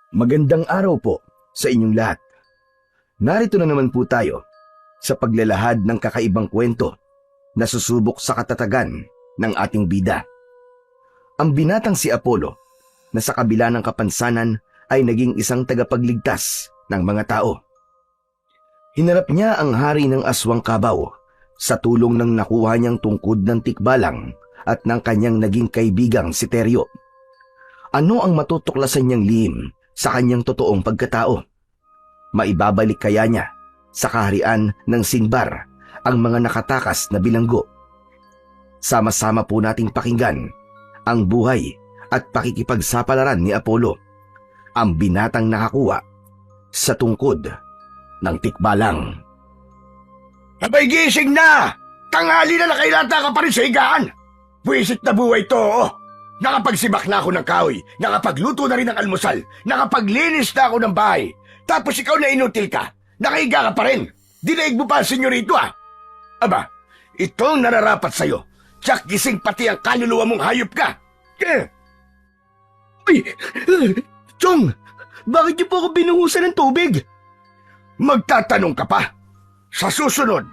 Magandang araw po sa inyong lahat. Narito na naman po tayo sa paglalahad ng kakaibang kwento na susubok sa katatagan ng ating bida. Ang binatang si Apollo na sa kabila ng kapansanan ay naging isang tagapagligtas ng mga tao. Hinarap niya ang hari ng Aswang Kabaw sa tulong ng nakuha niyang tungkod ng tikbalang at ng kanyang naging kaibigang si Teryo. Ano ang matutuklasan niyang lihim sa kanyang totoong pagkatao? Maibabalik kaya niya sa kaharian ng Sinbar ang mga nakatakas na bilanggo? Sama-sama po nating pakinggan ang buhay at pakikipagsapalaran ni Apollo, ang binatang nakakuha sa tungkod ng tikbalang. Abay, gising na! Tanghali na nakailata ka pa rin sa higaan! Buwisit na buhay to, oh! Nakapagsibak na ako ng kahoy, nakapagluto na rin ng almusal, nakapaglinis na ako ng bahay. Tapos ikaw na inutil ka, nakahiga ka pa rin. Dinaig mo pa ang senyorito, ah! Aba, itong nararapat sa'yo. Tsak gising pati ang kaluluwa mong hayop ka. Uy! Chong! Bakit niyo po ako binuhusan ng tubig? Magtatanong ka pa? Sa susunod,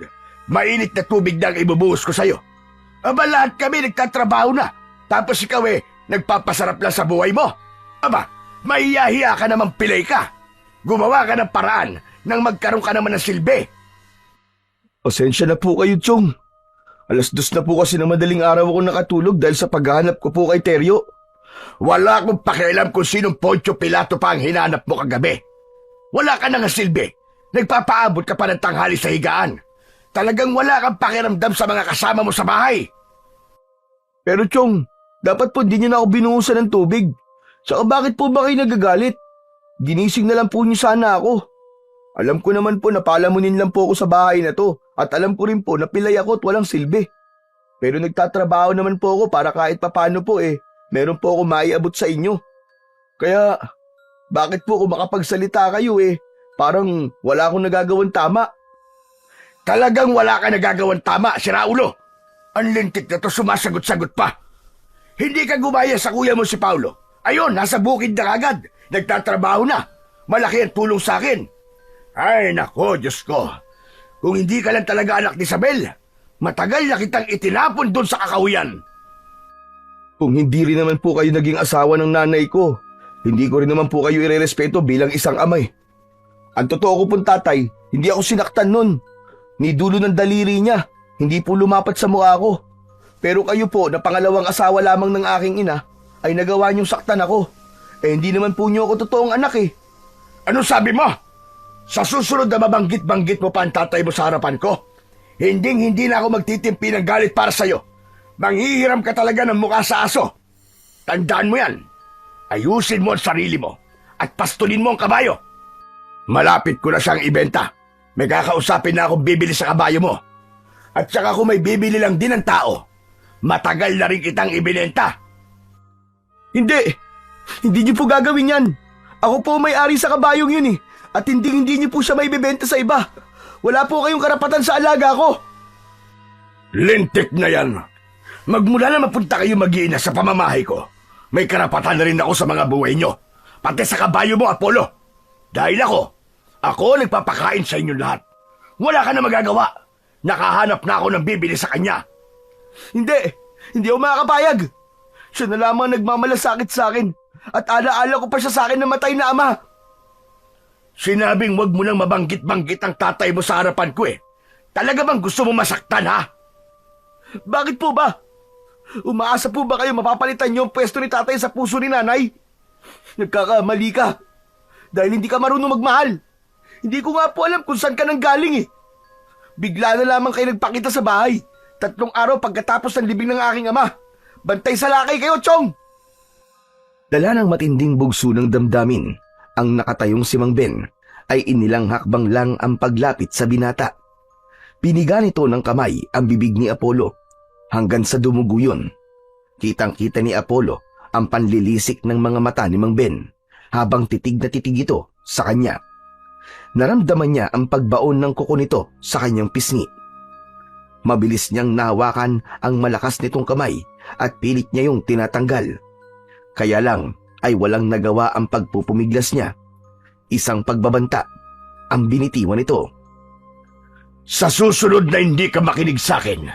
mainit na tubig na ang ibubuhos ko sa'yo. Aba, lahat kami nagtatrabaho na. Tapos ikaw nagpapasarap lang sa buhay mo. Aba, mahiyahiya ka naman, pilay ka. Gumawa ka ng paraan nang magkaroon ka naman ng silbi. Pasensya na po kayo, Chong. 2:00 na po kasi na madaling araw ako nakatulog dahil sa paghahanap ko po kay Teryo. Wala akong pakialam kung sinong Poncio Pilato pa ang hinanap mo kagabi. Wala ka na nga silbi. Nagpapaabot ka pa ng tanghali sa higaan. Talagang wala kang pakiramdam sa mga kasama mo sa bahay. Pero Chong, dapat po hindi niyo na ako binuhusan ng tubig. Saka bakit po ba kayo nagagalit? Ginising na lang po niyo sana ako. Alam ko naman po na palamunin lang po ako sa bahay na to at alam ko rin po na pilay ako at walang silbi. Pero nagtatrabaho naman po ako para kahit papano po meron po ako maiabot sa inyo. Kaya bakit po kung makapagsalita kayo parang wala akong nagagawang tama? Talagang wala ka nagagawang tama, si Raulo. Ang lintik na to, sumasagot-sagot pa. Hindi ka gumaya sa kuya mo si Paulo. Ayun, nasa bukid na agad. Nagtatrabaho na. Malaki ang tulong sa akin. Ay, nako, Diyos ko. Kung hindi ka lang talaga anak ni Isabel, matagal na kitang itinapon doon sa kakahuyan. Kung hindi rin naman po kayo naging asawa ng nanay ko, hindi ko rin naman po kayo irerespeto bilang isang amay. Ang totoo ko pong tatay, hindi ako sinaktan nun. Ni dulo ng daliri niya, hindi po lumapat sa mukha ko. Pero kayo po na pangalawang asawa lamang ng aking ina, ay nagawa niyong saktan ako. Hindi naman po niyo ako totoong anak . Ano sabi mo? Sa susunod na mabanggit-banggit mo pa ang tatay mo sa harapan ko, hindi na ako magtitimpi ng galit para sa'yo. Manghihiram ka talaga ng mukha sa aso. Tandaan mo yan. Ayusin mo ang sarili mo at pastulin mo ang kabayo. Malapit ko na siyang ibenta. May kakausapin na akong bibili sa kabayo mo. At saka kung may bibili lang din ng tao, matagal na rin kitang ibinenta. Hindi niyo po gagawin yan. Ako po may-ari sa kabayong yun . At hindi niyo po siya may bibenta sa iba. Wala po kayong karapatan sa alaga ko. Lintik na yan. Magmula na mapunta kayo mag-iina sa pamamahay ko, may karapatan na rin ako sa mga buhay nyo. Pati sa kabayo mo, Apollo. Dahil ako nagpapakain sa inyo lahat. Wala ka na magagawa. Nakahanap na ako ng bibili sa kanya. Hindi ako makakapayag. Siya na lamang nagmamalasakit sa akin. At alaala ko pa siya sa akin na matay na ama. Sinabing wag mo nang mabanggit-banggit ang tatay mo sa harapan ko . Talaga bang gusto mo masaktan, ha? Bakit po ba? Umaasa po ba kayo mapapalitan niyo ang pwesto ni tatay sa puso ni nanay? Nagkakamali ka. Dahil hindi ka marunong magmahal. Hindi ko nga po alam kung saan ka nang galing . Bigla na lamang kayo nagpakita sa bahay. 3 araw pagkatapos ng libing ng aking ama. Bantay sa lakay kayo, Chong! Dala ng matinding bugso ng damdamin, ang nakatayong si Mang Ben ay inilang hakbang lang ang paglapit sa binata. Piniga nito ng kamay ang bibig ni Apollo hanggang sa dumugo yun. Kitang-kita ni Apollo ang panlilisik ng mga mata ni Mang Ben habang titig na titig ito sa kanya. Naramdaman niya ang pagbaon ng kuko nito sa kanyang pisngi. Mabilis niyang nahawakan ang malakas nitong kamay at pilit niya yung tinatanggal. Kaya lang ay walang nagawa ang pagpupumiglas niya. Isang pagbabanta ang binitiwan nito. Sa susunod na hindi ka makinig sa akin,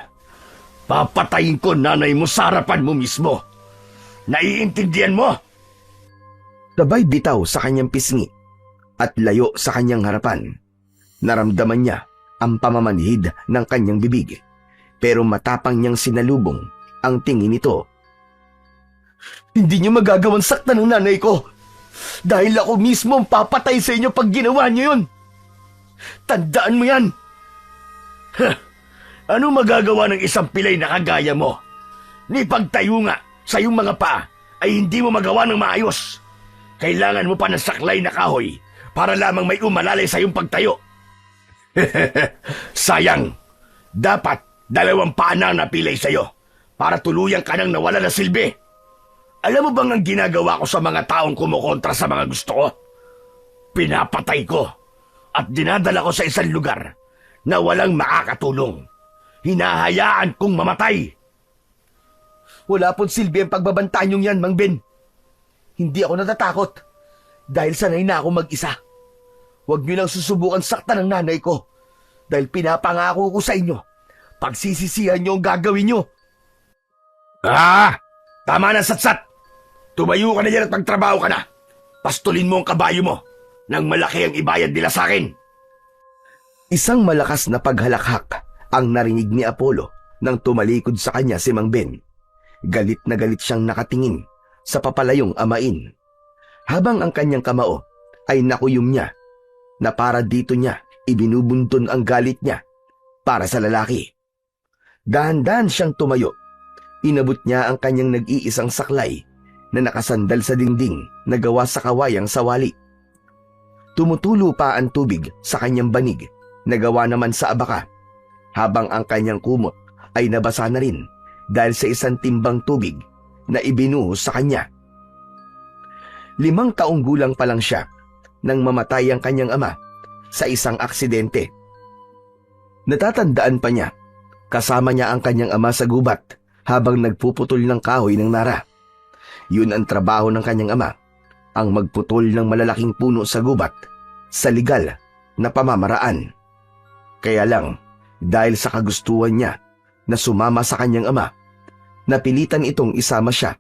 papatayin ko nanay mo sa harapan mo mismo. Naiintindihan mo? Sabay bitaw sa kanyang pisngi at layo sa kanyang harapan. Naramdaman niya ang pamamanhid ng kanyang bibig, pero matapang niyang sinalubong ang tingin nito. Hindi niyo magagawang saktan ng nanay ko dahil ako mismo ang papatay sa inyo pag ginawa niyo yun. Tandaan mo yan. Ano magagawa ng isang pilay na kagaya mo? Ni pagtayo nga sa iyong mga paa ay hindi mo magawa ng maayos. Kailangan mo pa ng saklay na kahoy para lamang may umalalay sa iyong pagtayo. Sayang, dapat 2 paa na ang napilay sa iyo para tuluyan ka nang nawala na silbi. Alam mo bang ang ginagawa ko sa mga taong kumukontra sa mga gusto ko? Pinapatay ko at dinadala ko sa isang lugar na walang makakatulong. Hinahayaan kong mamatay. Wala pong silbi ang pagbabantaan niyong yan, Mang Ben. Hindi ako natatakot dahil sanay na ako mag-isa. Huwag niyo lang susubukan saktan ng nanay ko dahil pinapangako ko sa inyo, pagsisisihan niyo ang gagawin niyo. Tama na, Satsat. Tumayo ka na dyan at magtrabaho ka na. Pastulin mo ang kabayo mo nang malaki ang ibayad nila sa akin. Isang malakas na paghalakhak ang narinig ni Apollo nang tumalikod sa kanya si Mang Ben. Galit na galit siyang nakatingin sa papalayong amain, habang ang kanyang kamao ay nakuyom niya na para dito niya ibinubunton ang galit niya para sa lalaki. Dahan-dahan siyang tumayo. Inabot niya ang kanyang nag-iisang saklay na nakasandal sa dingding na gawa sa kawayang sawali. Tumutulo pa ang tubig sa kanyang banig na gawa naman sa abaka, habang ang kanyang kumot ay nabasa na rin dahil sa isang timbang tubig na ibinuhos sa kanya. 5 taong gulang pa lang siya nang mamatay ang kanyang ama sa isang aksidente. Natatandaan pa niya, kasama niya ang kanyang ama sa gubat habang nagpuputol ng kahoy ng nara. Yun ang trabaho ng kanyang ama, ang magputol ng malalaking puno sa gubat sa legal na pamamaraan. Kaya lang, dahil sa kagustuhan niya na sumama sa kanyang ama, napilitan itong isama siya.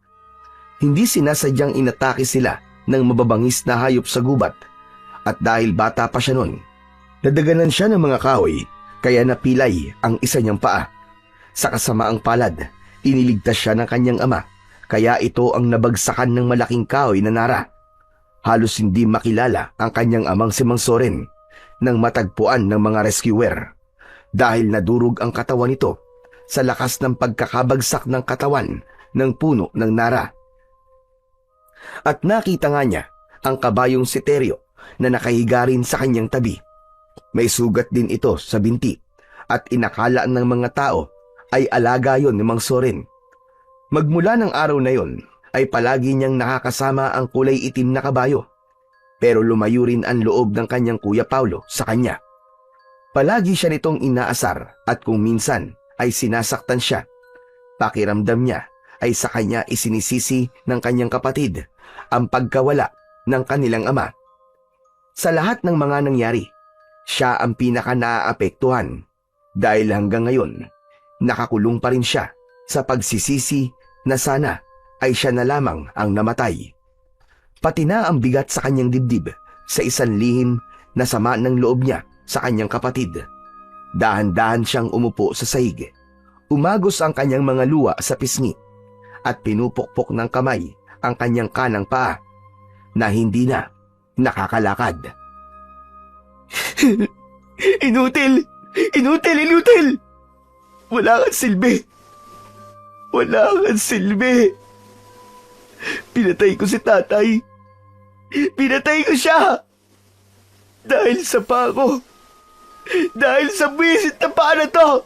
Hindi sinasadyang inatake sila ng mababangis na hayop sa gubat, at dahil bata pa siya noon, nadaganan siya ng mga kahoy kaya napilay ang isa niyang paa. Sa kasamaang palad, iniligtas siya ng kanyang ama kaya ito ang nabagsakan ng malaking kahoy na nara. Halos hindi makilala ang kanyang amang si Mang Soren nang matagpuan ng mga rescuer dahil nadurog ang katawan nito sa lakas ng pagkakabagsak ng katawan ng puno ng nara. At nakita nga niya ang kabayong si Teryo na nakahiga rin sa kanyang tabi. May sugat din ito sa binti at inakala ng mga tao ay alaga yon ni Mang Soren. Magmula ng araw na yon ay palagi niyang nakakasama ang kulay itim na kabayo, pero lumayo rin ang loob ng kanyang kuya Paulo sa kanya. Palagi siya nitong inaasar at kung minsan ay sinasaktan siya. Pakiramdam niya ay sa kanya isinisisi ng kanyang kapatid ang pagkawala ng kanilang ama. Sa lahat ng mga nangyari, siya ang pinaka naaapektuhan dahil hanggang ngayon nakakulong pa rin siya sa pagsisisi na sana ay siya na lamang ang namatay. Pati na ang bigat sa kanyang dibdib sa isang lihim na sama ng loob niya sa kanyang kapatid. Dahan-dahan siyang umupo sa sahig. Umagos ang kanyang mga luwa sa pisngi at pinupukpok ng kamay ang kanyang kanang paa na hindi na nakakalakad. Inutil! Inutil! Inutil! Wala kang silbi! Wala kang silbi! Pinatay ko si tatay! Pinatay ko siya! Dahil sa paa ko! Dahil sa buwisit na paa na to!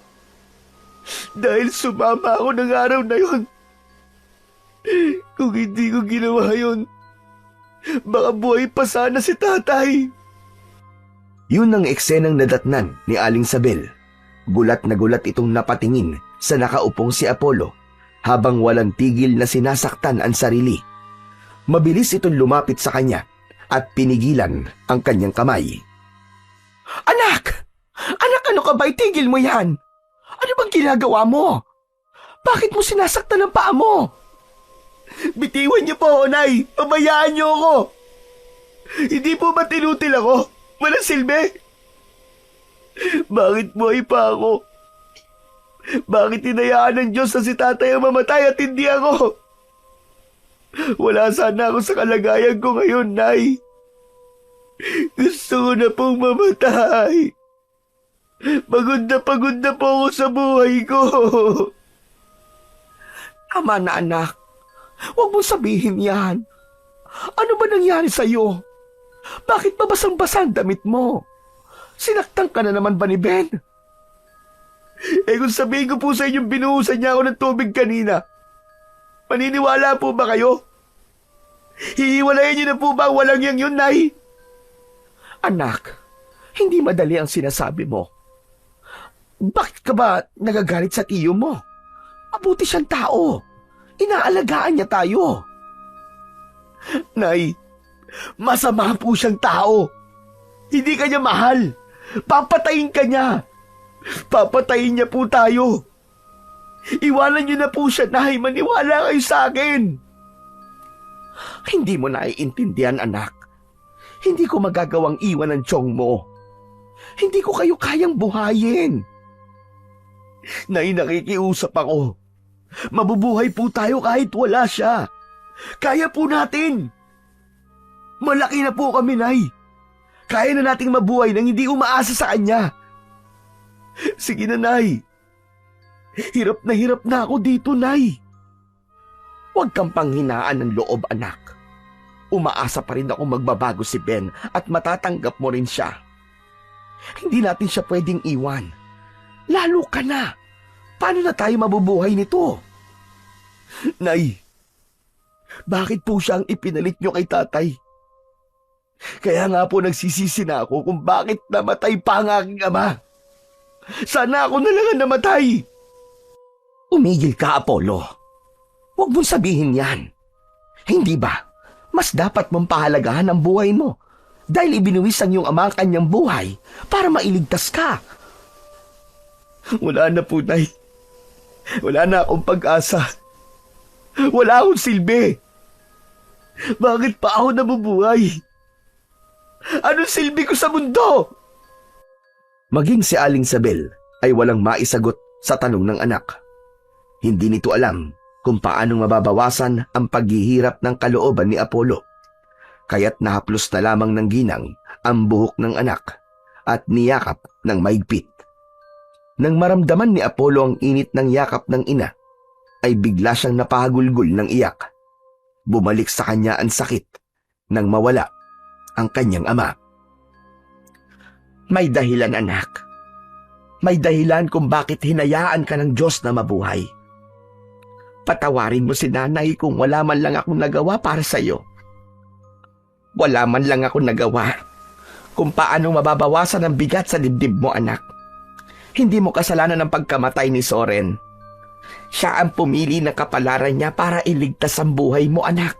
Dahil sumama ako ng araw na yon! Kung hindi ko ginawa yon, baka buhay pa sana si tatay! Yun ang eksenang nadatnan ni Aling Sabel. Gulat na gulat itong napatingin sa nakaupong si Apollo habang walang tigil na sinasaktan ang sarili. Mabilis itong lumapit sa kanya at pinigilan ang kanyang kamay. Anak! Anak, ano ka ba? Itigil mo yan! Ano bang ginagawa mo? Bakit mo sinasaktan ang paa mo? Bitiwan niyo po ako, Nay! Pabayaan niyo ako! Hindi po ba tinutil ako? Walang silbi? Bakit buhay pa ako? Bakit hinayaan ng Diyos na si tatay ang mamatay at hindi ako? Wala sana ako sa kalagayan ko ngayon, Nay. Gusto ko na pong mamatay. Pagod na po ako sa buhay ko. Tama na, anak. Huwag mong sabihin yan. Ano ba nangyari sa'yo? Bakit ba basang-basa ang damit mo? Sinaktan ka na naman ba ni Ben? Kung sabihin ko po sa inyo, binuhusan niya ako ng tubig kanina. Maniniwala po ba kayo? Hihiwalayan niyo na po ba walang yang yun, Nay? Anak, hindi madali ang sinasabi mo. Bakit ka ba nagagalit sa tiyo mo? Mabuti siyang tao. Inaalagaan niya tayo. Nay, masama po siyang tao. Hindi ka niya mahal. Papatayin ka niya. Papatayin niya po tayo. Iwanan niyo na po siya, Nay. Maniwala kayo sa akin. Hindi mo naiintindihan, anak. Hindi ko magagawang iwan ang tiyong mo. Hindi ko kayo kayang buhayin. Nay, nakikiusap ako. Mabubuhay po tayo kahit wala siya. Kaya po natin. Malaki na po kami, Nay. Kaya na nating mabuhay nang hindi umaasa sa kanya. Sige na, Nay. Hirap na ako dito, Nay. Huwag kang panghinaan ng loob, anak. Umaasa pa rin ako magbabago si Ben at matatanggap mo rin siya. Hindi natin siya pwedeng iwan. Lalo ka na. Paano na tayo mabubuhay nito? Nay, bakit po siya ang ipinalit niyo kay tatay? Kaya nga po nagsisisi na ako kung bakit namatay pa ang aking ama. Sana ako na lang ang namatay. Umigil ka, Apollo. Huwag mong sabihin yan. Hindi ba, mas dapat mong pahalagahan ang buhay mo dahil ibinuwis ang iyong ama ang kanyang buhay para mailigtas ka. Wala na po, Nay. Wala na akong pag-asa. Wala akong silbi. Bakit pa ako nabubuhay? Anong silbi ko sa mundo? Maging si Aling Sabel ay walang maisagot sa tanong ng anak. Hindi nito alam kung paanong mababawasan ang paghihirap ng kalooban ni Apollo. Kaya't nahaplos na lamang ng ginang ang buhok ng anak at niyakap ng maigpit. Nang maramdaman ni Apollo ang init ng yakap ng ina, ay bigla siyang napahagulgol ng iyak. Bumalik sa kanya ang sakit nang mawala ang kanyang ama. May dahilan, anak. May dahilan kung bakit hinayaan ka ng Diyos na mabuhay. Patawarin mo si nanay kung wala man lang akong nagawa para sa iyo. Wala man lang akong nagawa kung paano mababawasan ang bigat sa dibdib mo, anak. Hindi mo kasalanan ang pagkamatay ni Soren. Siya ang pumili ng kapalaran niya para iligtas ang buhay mo, anak.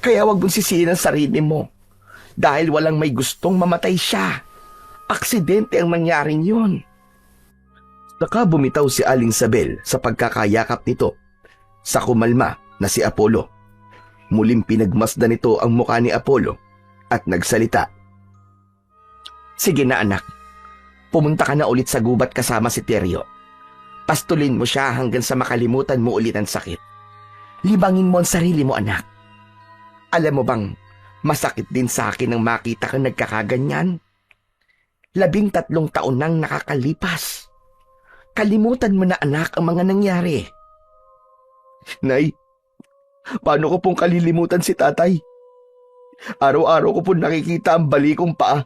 Kaya wag mong sisihin ang sarili mo dahil walang may gustong mamatay siya. Aksidente ang mangyaring yun. Saka bumitaw si Aling Sabel sa pagkakayakap nito sa kumalma na si Apollo. Muling pinagmasdan nito ang mukha ni Apollo at nagsalita. Sige na, anak. Pumunta ka na ulit sa gubat kasama si Teryo. Pastulin mo siya hanggang sa makalimutan mo ulit ang sakit. Libangin mo ang sarili mo, anak. Alam mo bang masakit din sa akin nang makita kang nagkakaganyan? 13 taon nang nakakalipas. Kalimutan mo na, anak, ang mga nangyari. Nay, paano ko pong kalilimutan si tatay? Araw-araw ko pong nakikita ang balikong paa.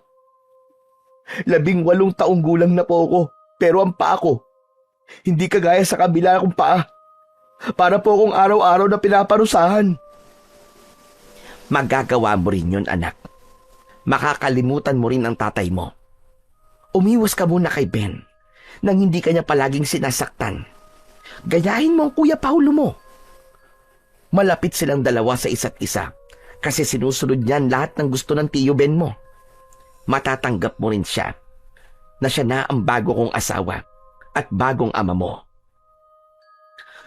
18 taong gulang na po ako, pero ang paa ko, hindi kagaya sa kabila kong paa. Para po akong araw-araw na pinaparusahan. Magagawa mo rin yun, anak. Makakalimutan mo rin ang tatay mo. Umiwas ka muna kay Ben nang hindi kanya palaging sinasaktan. Gayahin mo ang Kuya Paulo mo. Malapit silang dalawa sa isa't isa kasi sinusunod niyan lahat ng gusto ng Tiyo Ben mo. Matatanggap mo rin siya na siya na ang bago kong asawa at bagong ama mo.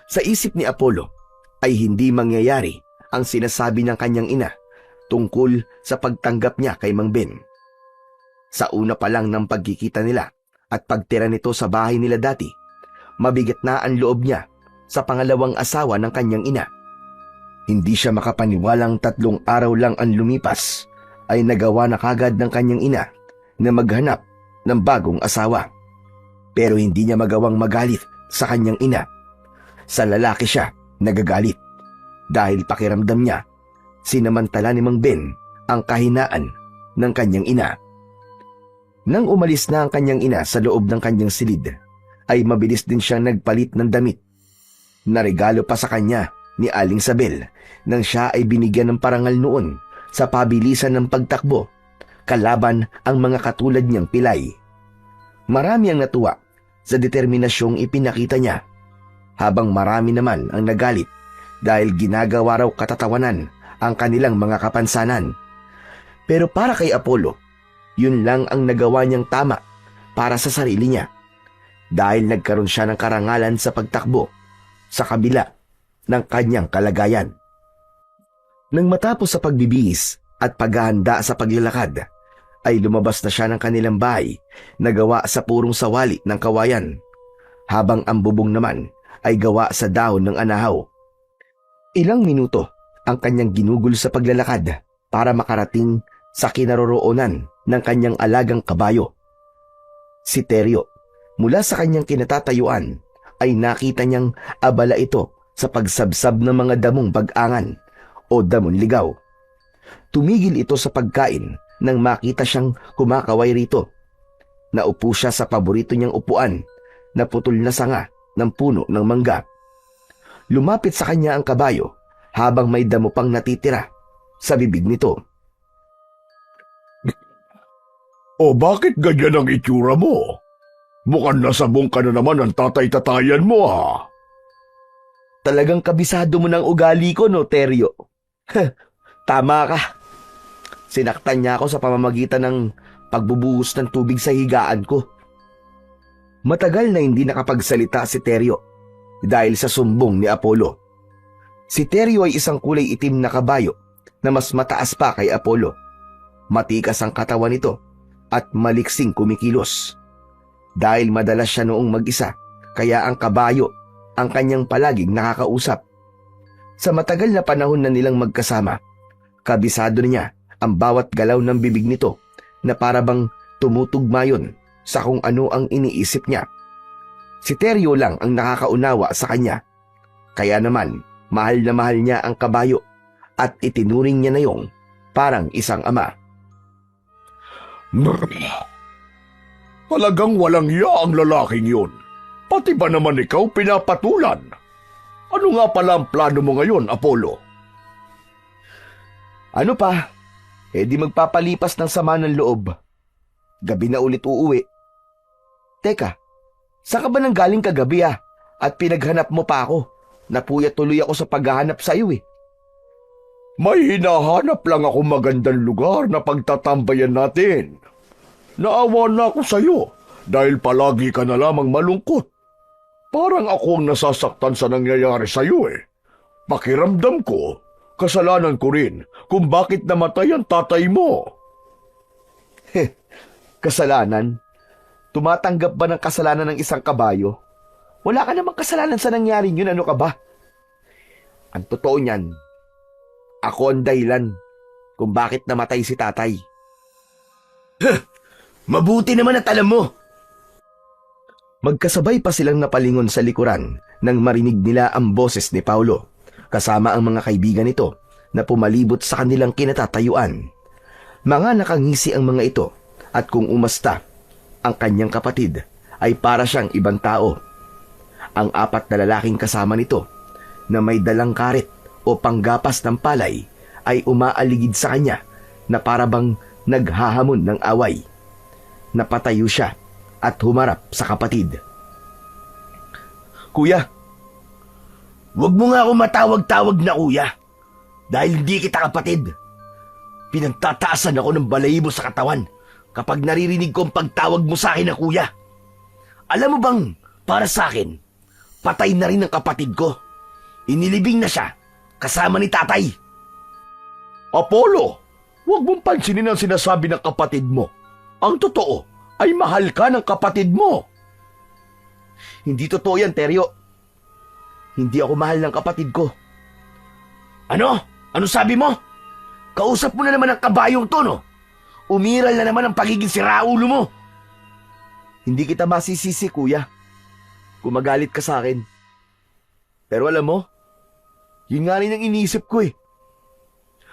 Sa isip ni Apollo ay hindi mangyayari ang sinasabi ng kanyang ina tungkol sa pagtanggap niya kay Mang Ben. Sa una pa lang ng pagkikita nila at pagtira nito sa bahay nila dati, mabigat na ang loob niya sa pangalawang asawa ng kanyang ina. Hindi siya makapaniwalang 3 araw lang ang lumipas ay nagawa na kagad ng kanyang ina na maghanap ng bagong asawa. Pero hindi niya magawang magalit sa kanyang ina. Sa lalaki siya nagagalit dahil pakiramdam niya sinamantala ni Mang Ben ang kahinaan ng kanyang ina. Nang umalis na ang kanyang ina sa loob ng kanyang silid, ay mabilis din siyang nagpalit ng damit. Naregalo pa sa kanya ni Aling Sabel nang siya ay binigyan ng parangal noon sa pabilisan ng pagtakbo kalaban ang mga katulad niyang pilay. Marami ang natuwa sa determinasyong ipinakita niya, habang marami naman ang nagalit dahil ginagawa raw katatawanan ang kanilang mga kapansanan. Pero para kay Apollo, yun lang ang nagawa niyang tama para sa sarili niya dahil nagkaroon siya ng karangalan sa pagtakbo sa kabila ng kanyang kalagayan. Nang matapos sa pagbibihis at paghahanda sa paglalakad, ay lumabas na siya ng kanilang bahay na gawa sa purong sawali ng kawayan, habang ang bubong naman ay gawa sa dahon ng anahaw. Ilang minuto ang kanyang ginugol sa paglalakad para makarating sa kinaroroonan ng kanyang alagang kabayo. Si Teryo, mula sa kanyang kinatatayuan, ay nakita niyang abala ito sa pagsabsab ng mga damong pag-angan o damon ligaw. Tumigil ito sa pagkain nang makita siyang kumakaway rito. Naupo siya sa paborito niyang upuan na putol na sanga ng puno ng mangga. Lumapit sa kanya ang kabayo habang may damo pang natitira sa bibig nito. O bakit ganyan ang itsura mo? Mukhang nasabong ka na naman ang tatay-tatayan mo ha. Talagang kabisado mo ng ugali ko, no, Teryo? Tama ka. Sinaktan niya ako sa pamamagitan ng pagbubuhos ng tubig sa higaan ko. Matagal na hindi nakapagsalita si Teryo dahil sa sumbong ni Apollo. Si Teryo ay isang kulay itim na kabayo na mas mataas pa kay Apollo. Matikas ang katawan nito at maliksing kumikilos. Dahil madalas siya noong mag-isa, kaya ang kabayo ang kanyang palaging nakakausap. Sa matagal na panahon na nilang magkasama, kabisado niya ang bawat galaw ng bibig nito na para bang tumutugma yun sa kung ano ang iniisip niya. Si Teryo lang ang nakakaunawa sa kanya. Kaya naman, mahal na mahal niya ang kabayo at itinuring niya na yung parang isang ama. Talagang walang iya ang lalaking yun. Pati ba naman ikaw pinapatulan? Ano nga pala ang plano mo ngayon, Apollo? Ano pa? Di magpapalipas ng sama ng loob. Gabi na ulit uuwi. Teka, saan ka ba nang galing kagabi At pinaghanap mo pa ako. Napuyat tuloy ako sa paghahanap sa iyo May hinahanap lang ako magandang lugar na pagtatambayan natin. Naawa na ako sa iyo dahil palagi ka na lamang malungkot. Parang ako ang nasasaktan sa nangyayari sa iyo Pakiramdam ko, kasalanan ko rin kung bakit namatay ang tatay mo. Kasalanan? Tumatanggap ba ng kasalanan ng isang kabayo? Wala ka namang kasalanan sa nangyari yun, ano ka ba? Ang totoo niyan, ako ang dahilan kung bakit namatay si tatay. Mabuti naman at alam mo. Magkasabay pa silang napalingon sa likuran nang marinig nila ang boses ni Paulo, kasama ang mga kaibigan nito na pumalibot sa kanilang kinatatayuan. Mga nakangisi ang mga ito at kung umasta ang kanyang kapatid ay para siyang ibang tao. Ang 4 na lalaking kasama nito na may dalang karet o panggapas ng palay ay umaaligid sa kanya na para bang naghahamon ng away. Napatayo siya at humarap sa kapatid. Kuya, Huwag mo nga ako matawag-tawag na kuya. Dahil hindi kita kapatid. Pinagtataasan ako ng balahibo sa katawan kapag naririnig ko ang pagtawag mo sa akin na kuya. Alam mo bang, para sa akin, patay na rin ang kapatid ko. Inilibing na siya, kasama ni tatay. Apollo, huwag mong pansinin ang sinasabi ng kapatid mo. Ang totoo ay mahal ka ng kapatid mo. Hindi totoo yan, Teryo. Hindi ako mahal ng kapatid ko. Ano? Ano sabi mo? Kausap mo na naman ang kabayong to, no? Umiral na naman ang pagiging siraulo mo. Hindi kita masisisi, kuya. Kumagalit ka sa akin. Pero alam mo, yun nga rin ang iniisip ko eh.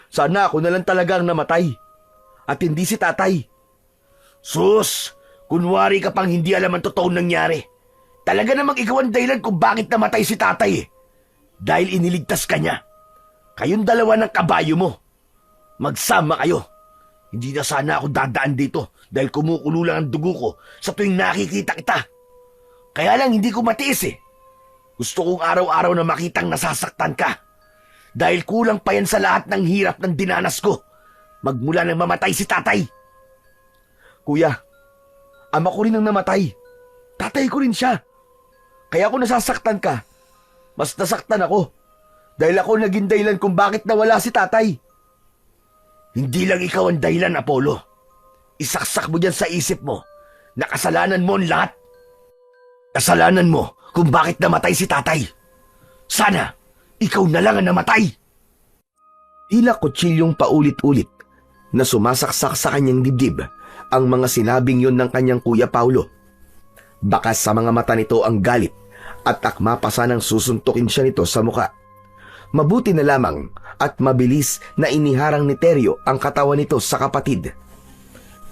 Sana ako na lang talaga ang namatay. At hindi si tatay. Sus! Kunwari ka pang hindi alam ang totoong nangyari. Talaga namang ikaw ang dahilan kung bakit namatay si tatay eh. Dahil iniligtas ka niya. Kayong dalawa ng kabayo mo. Magsama kayo. Hindi na sana ako dadaan dito dahil kumukulo lang ang dugo ko sa tuwing nakikita kita. Kaya lang hindi ko matiis eh. Gusto kong araw-araw na makitang nasasaktan ka. Dahil kulang pa yan sa lahat ng hirap ng dinanas ko. Magmula nang mamatay si tatay. Kuya, ama ko rin ang namatay. Tatay ko rin siya. Kaya kung nasasaktan ka, mas nasaktan ako. Dahil ako naging dahilan kung bakit nawala si tatay. Hindi lang ikaw ang dahilan, Apollo. Isaksak mo dyan sa isip mo na kasalanan mo ang lahat. Kasalanan mo kung bakit namatay si tatay. Sana, ikaw na lang ang namatay. Tila kutsilyong paulit-ulit na sumasaksak sa kanyang dibdib ang mga sinabing yun ng kanyang kuya Paulo. Bakas sa mga mata nito ang galit at akma pa sanang susuntukin siya nito sa muka. Mabuti na lamang at mabilis na iniharang ni Teryo ang katawan nito sa kapatid.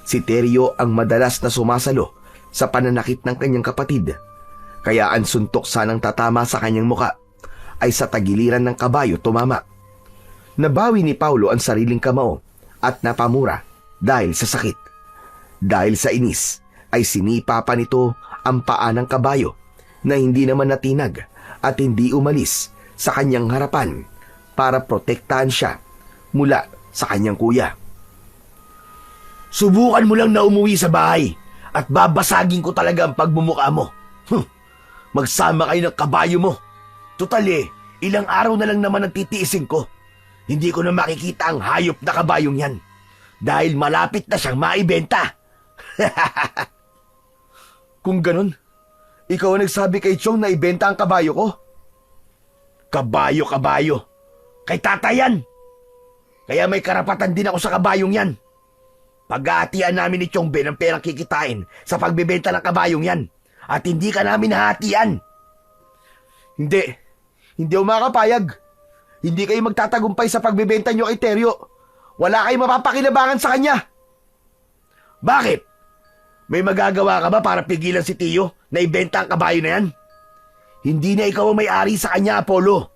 Si Teryo ang madalas na sumasalo sa pananakit ng kanyang kapatid. Kaya ang suntok sanang tatama sa kanyang muka ay sa tagiliran ng kabayo tumama. Nabawi ni Paulo ang sariling kamao at napamura dahil sa sakit. Dahil sa inis ay sinipa pa nito ang paa ng kabayo na hindi naman natinag at hindi umalis sa kanyang harapan para protektahan siya mula sa kanyang kuya. Subukan mo lang na umuwi sa bahay at babasagin ko talaga ang pagmumukha mo. Magsama kayo ng kabayo mo. Tutal ilang araw na lang naman ang titiisin ko. Hindi ko na makikita ang hayop na kabayong yan dahil malapit na siyang maibenta. Kung ganun, ikaw ang nagsabi kay Chong na ibenta ang kabayo ko? Kabayo. Kay tatay yan. Kaya may karapatan din ako sa kabayong yan. Pag-aatian namin ni Chong Ben ang perang kikitain sa pagbebenta ng kabayong yan. At hindi ka namin hahatian. Hindi ako makakapayag. Hindi kayo magtatagumpay sa pagbebenta nyo kay Teryo. Wala kayong mapapakinabangan sa kanya. Bakit? May magagawa ka ba para pigilan si Tiyo na ibenta ang kabayo na yan? Hindi na ikaw ang may-ari sa kanya, Apollo.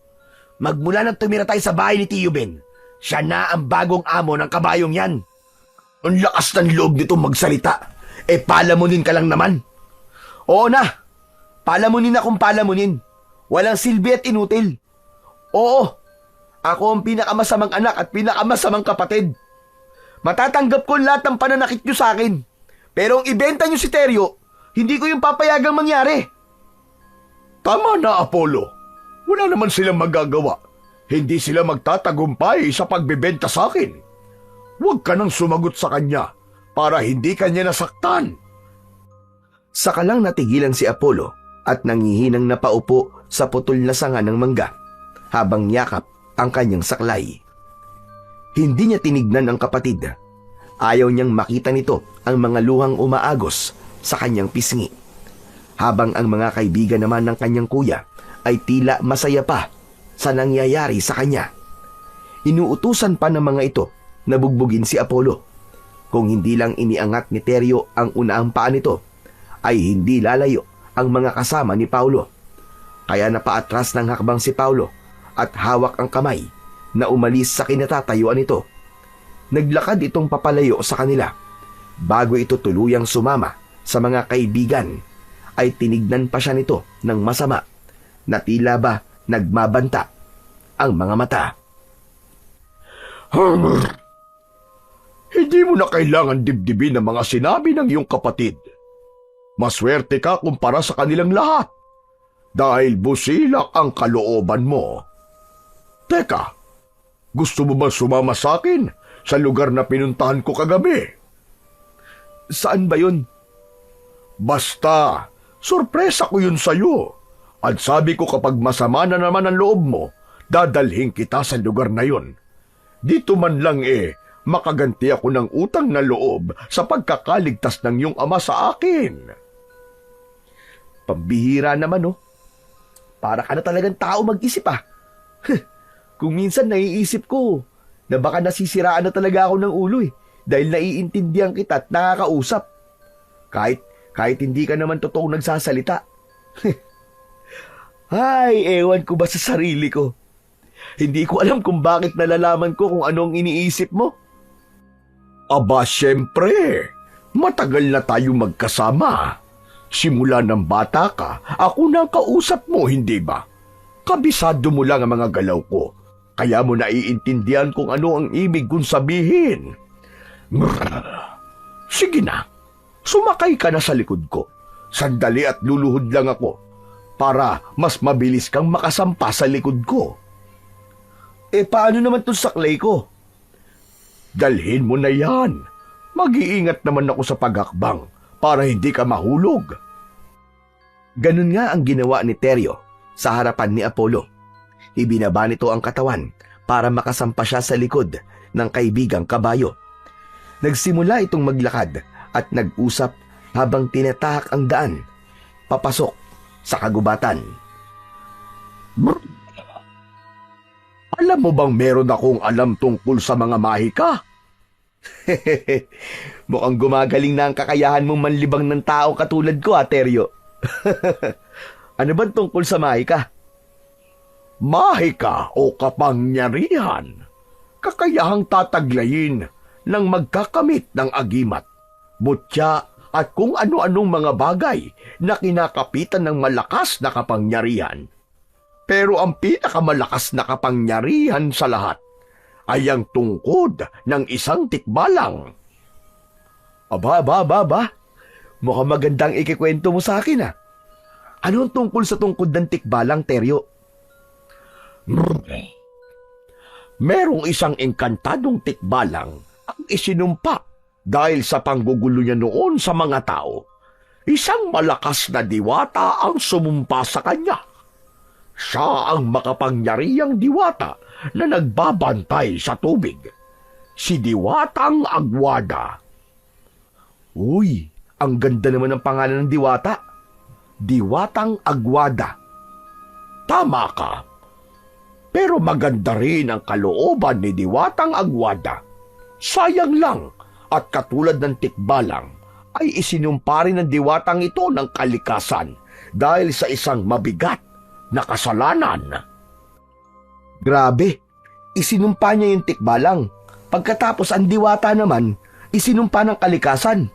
Magmula nang tumira tayo sa bahay ni Tiyo Ben, siya na ang bagong amo ng kabayong yan. Ang lakas ng loob nito magsalita. Palamunin ka lang naman. Oo na. Palamunin akong palamunin. Walang silbi at inutil. Oo. Ako ang pinakamasamang anak at pinakamasamang kapatid. Matatanggap ko lahat ng pananakit nyo sa akin. Pero ang ibenta nyo si Teryo, hindi ko yung papayagang mangyari. Tama na, Apollo. Wala naman silang magagawa. Hindi sila magtatagumpay sa pagbebenta sa akin. Huwag ka nang sumagot sa kanya para hindi kanya nasaktan. Saka lang natigilan si Apollo at nangihinang napaupo sa putol na sanga ng mangga habang yakap ang kanyang saklay. Hindi niya tinignan ang kapatid. Ayaw niyang makita nito ang mga luhang umaagos sa kanyang pisngi. Habang ang mga kaibigan naman ng kanyang kuya ay tila masaya pa sa nangyayari sa kanya. Inuutusan pa ng mga ito na bugbugin si Apollo. Kung hindi lang iniangat ni Teryo ang unang paa nito, ay hindi lalayo ang mga kasama ni Paulo. Kaya napaatras ng hakbang si Paulo at hawak ang kamay na umalis sa kinatatayuan nito. Naglakad itong papalayo sa kanila. Bago ito tuluyang sumama sa mga kaibigan, ay tinignan pa siya nito ng masama na tila ba Nagmabanta ang mga mata. Hindi mo na kailangan dibdibin ang mga sinabi ng iyong kapatid. Maswerte ka kumpara sa kanilang lahat dahil busilak ang kalooban mo. Teka, gusto mo ba sumama sa akin sa lugar na pinuntahan ko kagabi? Saan ba yun? Basta, sorpresa ko yun sa'yo. At sabi ko kapag masama na naman ang loob mo, dadalhin kita sa lugar na yun. Dito man lang makaganti ako ng utang na loob sa pagkakaligtas ng iyong ama sa akin. Pambihira naman, oh. Para ka na talagang tao mag-isip, ah. Kung minsan naiisip ko na baka nasisiraan na talaga ako ng ulo, dahil naiintindihan kita at nakakausap. Kahit hindi ka naman totoong nagsasalita. Ay, ewan ko ba sa sarili ko. Hindi ko alam kung bakit nalalaman ko kung anong iniisip mo. Aba, syempre. Matagal na tayo magkasama. Simula ng bata ka, ako na ang kausap mo, hindi ba? Kabisado mo lang ang mga galaw ko. Kaya mo naiintindihan kung ano ang ibig kong sabihin. Sige na, sumakay ka na sa likod ko. Sandali at luluhod lang ako para mas mabilis kang makasampa sa likod ko. Paano naman itong saklay ko? Dalhin mo na yan. Mag-iingat naman ako sa paghakbang para hindi ka mahulog. Ganun nga ang ginawa ni Teryo sa harapan ni Apollo. Ibinaba nito ang katawan para makasampa siya sa likod ng kaibigang kabayo. Nagsimula itong maglakad at nag-usap habang tinatahak ang daan, papasok sa kagubatan. Alam mo bang meron akong alam tungkol sa mga mahika? Mukhang gumagaling na ang kakayahan mong manlibang ng tao katulad ko, Teryo. Ano ba tungkol sa mahika? Mahika o kapangyarihan, kakayahang tataglayin ng magkakamit ng agimat, butya at kung ano-anong mga bagay na kinakapitan ng malakas na kapangyarihan. Pero ang pinakamalakas na kapangyarihan sa lahat ay ang tungkod ng isang tikbalang. Aba. Mukhang magandang ikikwento mo sa akin, ah. Ano ang tungkol sa tungkod ng tikbalang, Teryo? Merong isang engkantadong tikbalang ang isinumpa dahil sa panggugulo niya noon sa mga tao. Isang malakas na diwata ang sumumpa sa kanya. Siya ang makapangyarihang diwata na nagbabantay sa tubig. Si Diwatang Agwada. Uy, ang ganda naman ng pangalan ng diwata. Diwatang Agwada. Tama ka. Pero maganda rin ang kalooban ni Diwatang Agwada. Sayang lang at katulad ng tikbalang ay isinumpa rin ng diwatang ito ng kalikasan dahil sa isang mabigat na kasalanan. Grabe, isinumpa niya yung tikbalang. Pagkatapos ang diwata naman, isinumpa ng kalikasan.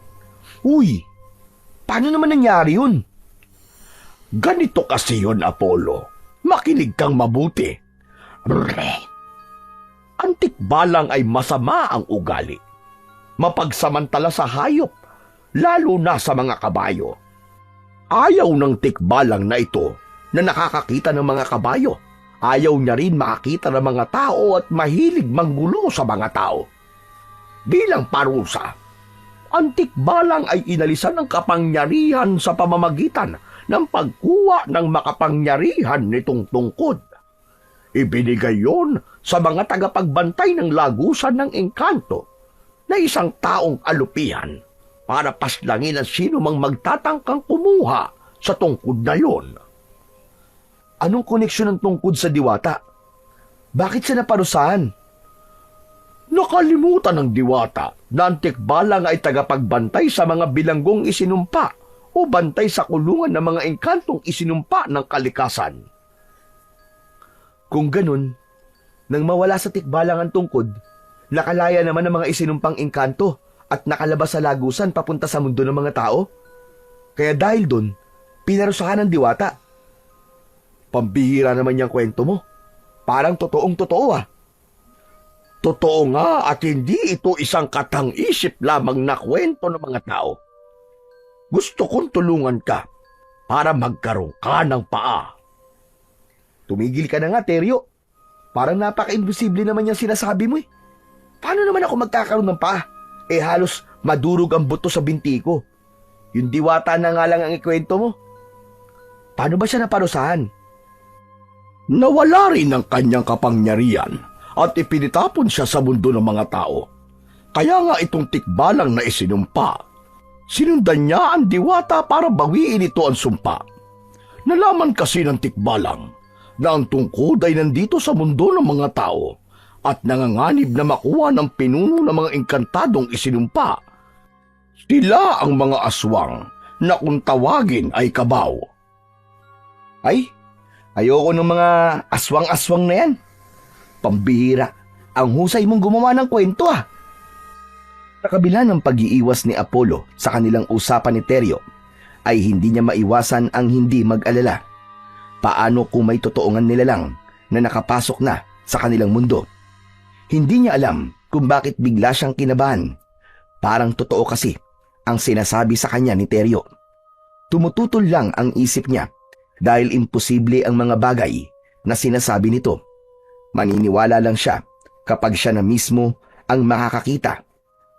Uy, paano naman nangyari yun? Ganito kasi yun, Apollo. Makinig kang mabuti. Ang tikbalang ay masama ang ugali. Mapagsamantala sa hayop, lalo na sa mga kabayo. Ayaw ng tikbalang na ito na nakakakita ng mga kabayo. Ayaw niya rin makakita ng mga tao at mahilig manggulo sa mga tao. Bilang parusa, ang tikbalang ay inalisan ng kapangyarihan sa pamamagitan ng pagkuha ng makapangyarihan nitong tungkod. Ibinigay yon sa mga tagapagbantay ng lagusan ng engkanto na isang taong alupihan para paslangin ang sino mang magtatangkang kumuha sa tungkod na yon. Anong koneksyon ng tungkod sa diwata? Bakit siya naparusahan? Nakalimutan ng diwata na ang tikbalang ay tagapagbantay sa mga bilanggong isinumpa o bantay sa kulungan ng mga engkantong isinumpa ng kalikasan. Kung ganun, nang mawala sa tikbalang ang tungkod, nakalaya naman ang mga isinumpang engkanto at nakalabas sa lagusan papunta sa mundo ng mga tao. Kaya dahil dun, pinarusahan ng diwata. Pambihira naman yung kwento mo. Parang totoong totoo ah. Totoo nga at hindi ito isang katang-isip lamang na kwento ng mga tao. Gusto kong tulungan ka para magkaroon ka ng paa. Tumigil ka na nga, Teryo. Parang napaka-imposible naman yung sinasabi mo eh. Paano naman ako magkakaroon ng paa? Halos madurog ang buto sa binti ko. Yung diwata na nga lang ang ikwento mo. Paano ba siya naparusahan? Nawala rin ang kanyang kapangyarihan at ipinitapon siya sa mundo ng mga tao. Kaya nga itong tikbalang na isinumpa. Sinundan niya ang diwata para bawiin ito ang sumpa. Nalaman kasi ng tikbalang na ang tungkod ay nandito sa mundo ng mga tao at nanganganib na makuha ng pinuno ng mga engkantadong isinumpa. Sila ang mga aswang na kung tawagin ay kabaw. Ay, ayoko ng mga aswang-aswang na yan. Pambihira, ang husay mong gumawa ng kwento ah. Sa kabila ng pag-iiwas ni Apollo sa kanilang usapan ni Teryo, ay hindi niya maiwasan ang hindi mag-alala. Paano kung may totoongan nila lang na nakapasok na sa kanilang mundo? Hindi niya alam kung bakit bigla siyang kinabahan. Parang totoo kasi ang sinasabi sa kanya ni Teryo. Tumututol lang ang isip niya dahil imposible ang mga bagay na sinasabi nito. Maniniwala lang siya kapag siya na mismo ang makakakita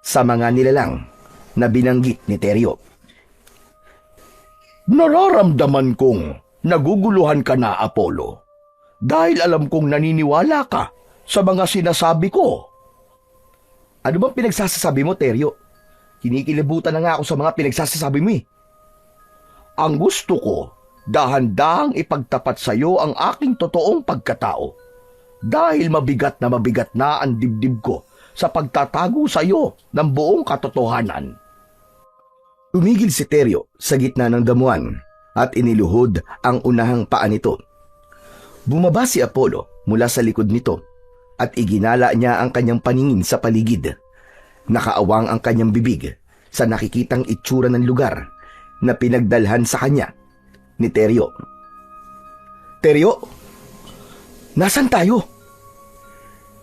sa mga nilalang na binanggit ni Teryo. Nararamdaman kong naguguluhan ka na, Apollo, dahil alam kong naniniwala ka sa mga sinasabi ko. Ano bang pinagsasasabi mo, Teryo? Kinikilabutan na nga ako sa mga pinagsasasabi mo eh. Ang gusto ko, dahan-dahang ipagtapat sa iyo ang aking totoong pagkatao. Dahil mabigat na ang dibdib ko sa pagtatago sa iyo ng buong katotohanan. Tumigil si Teryo sa gitna ng damuhan at iniluhod ang unahang paa nito. Bumaba si Apollo mula sa likod nito at iginala niya ang kanyang paningin sa paligid. Nakaawang ang kanyang bibig sa nakikitang itsura ng lugar na pinagdalhan sa kanya ni Teryo. Teryo, nasan tayo?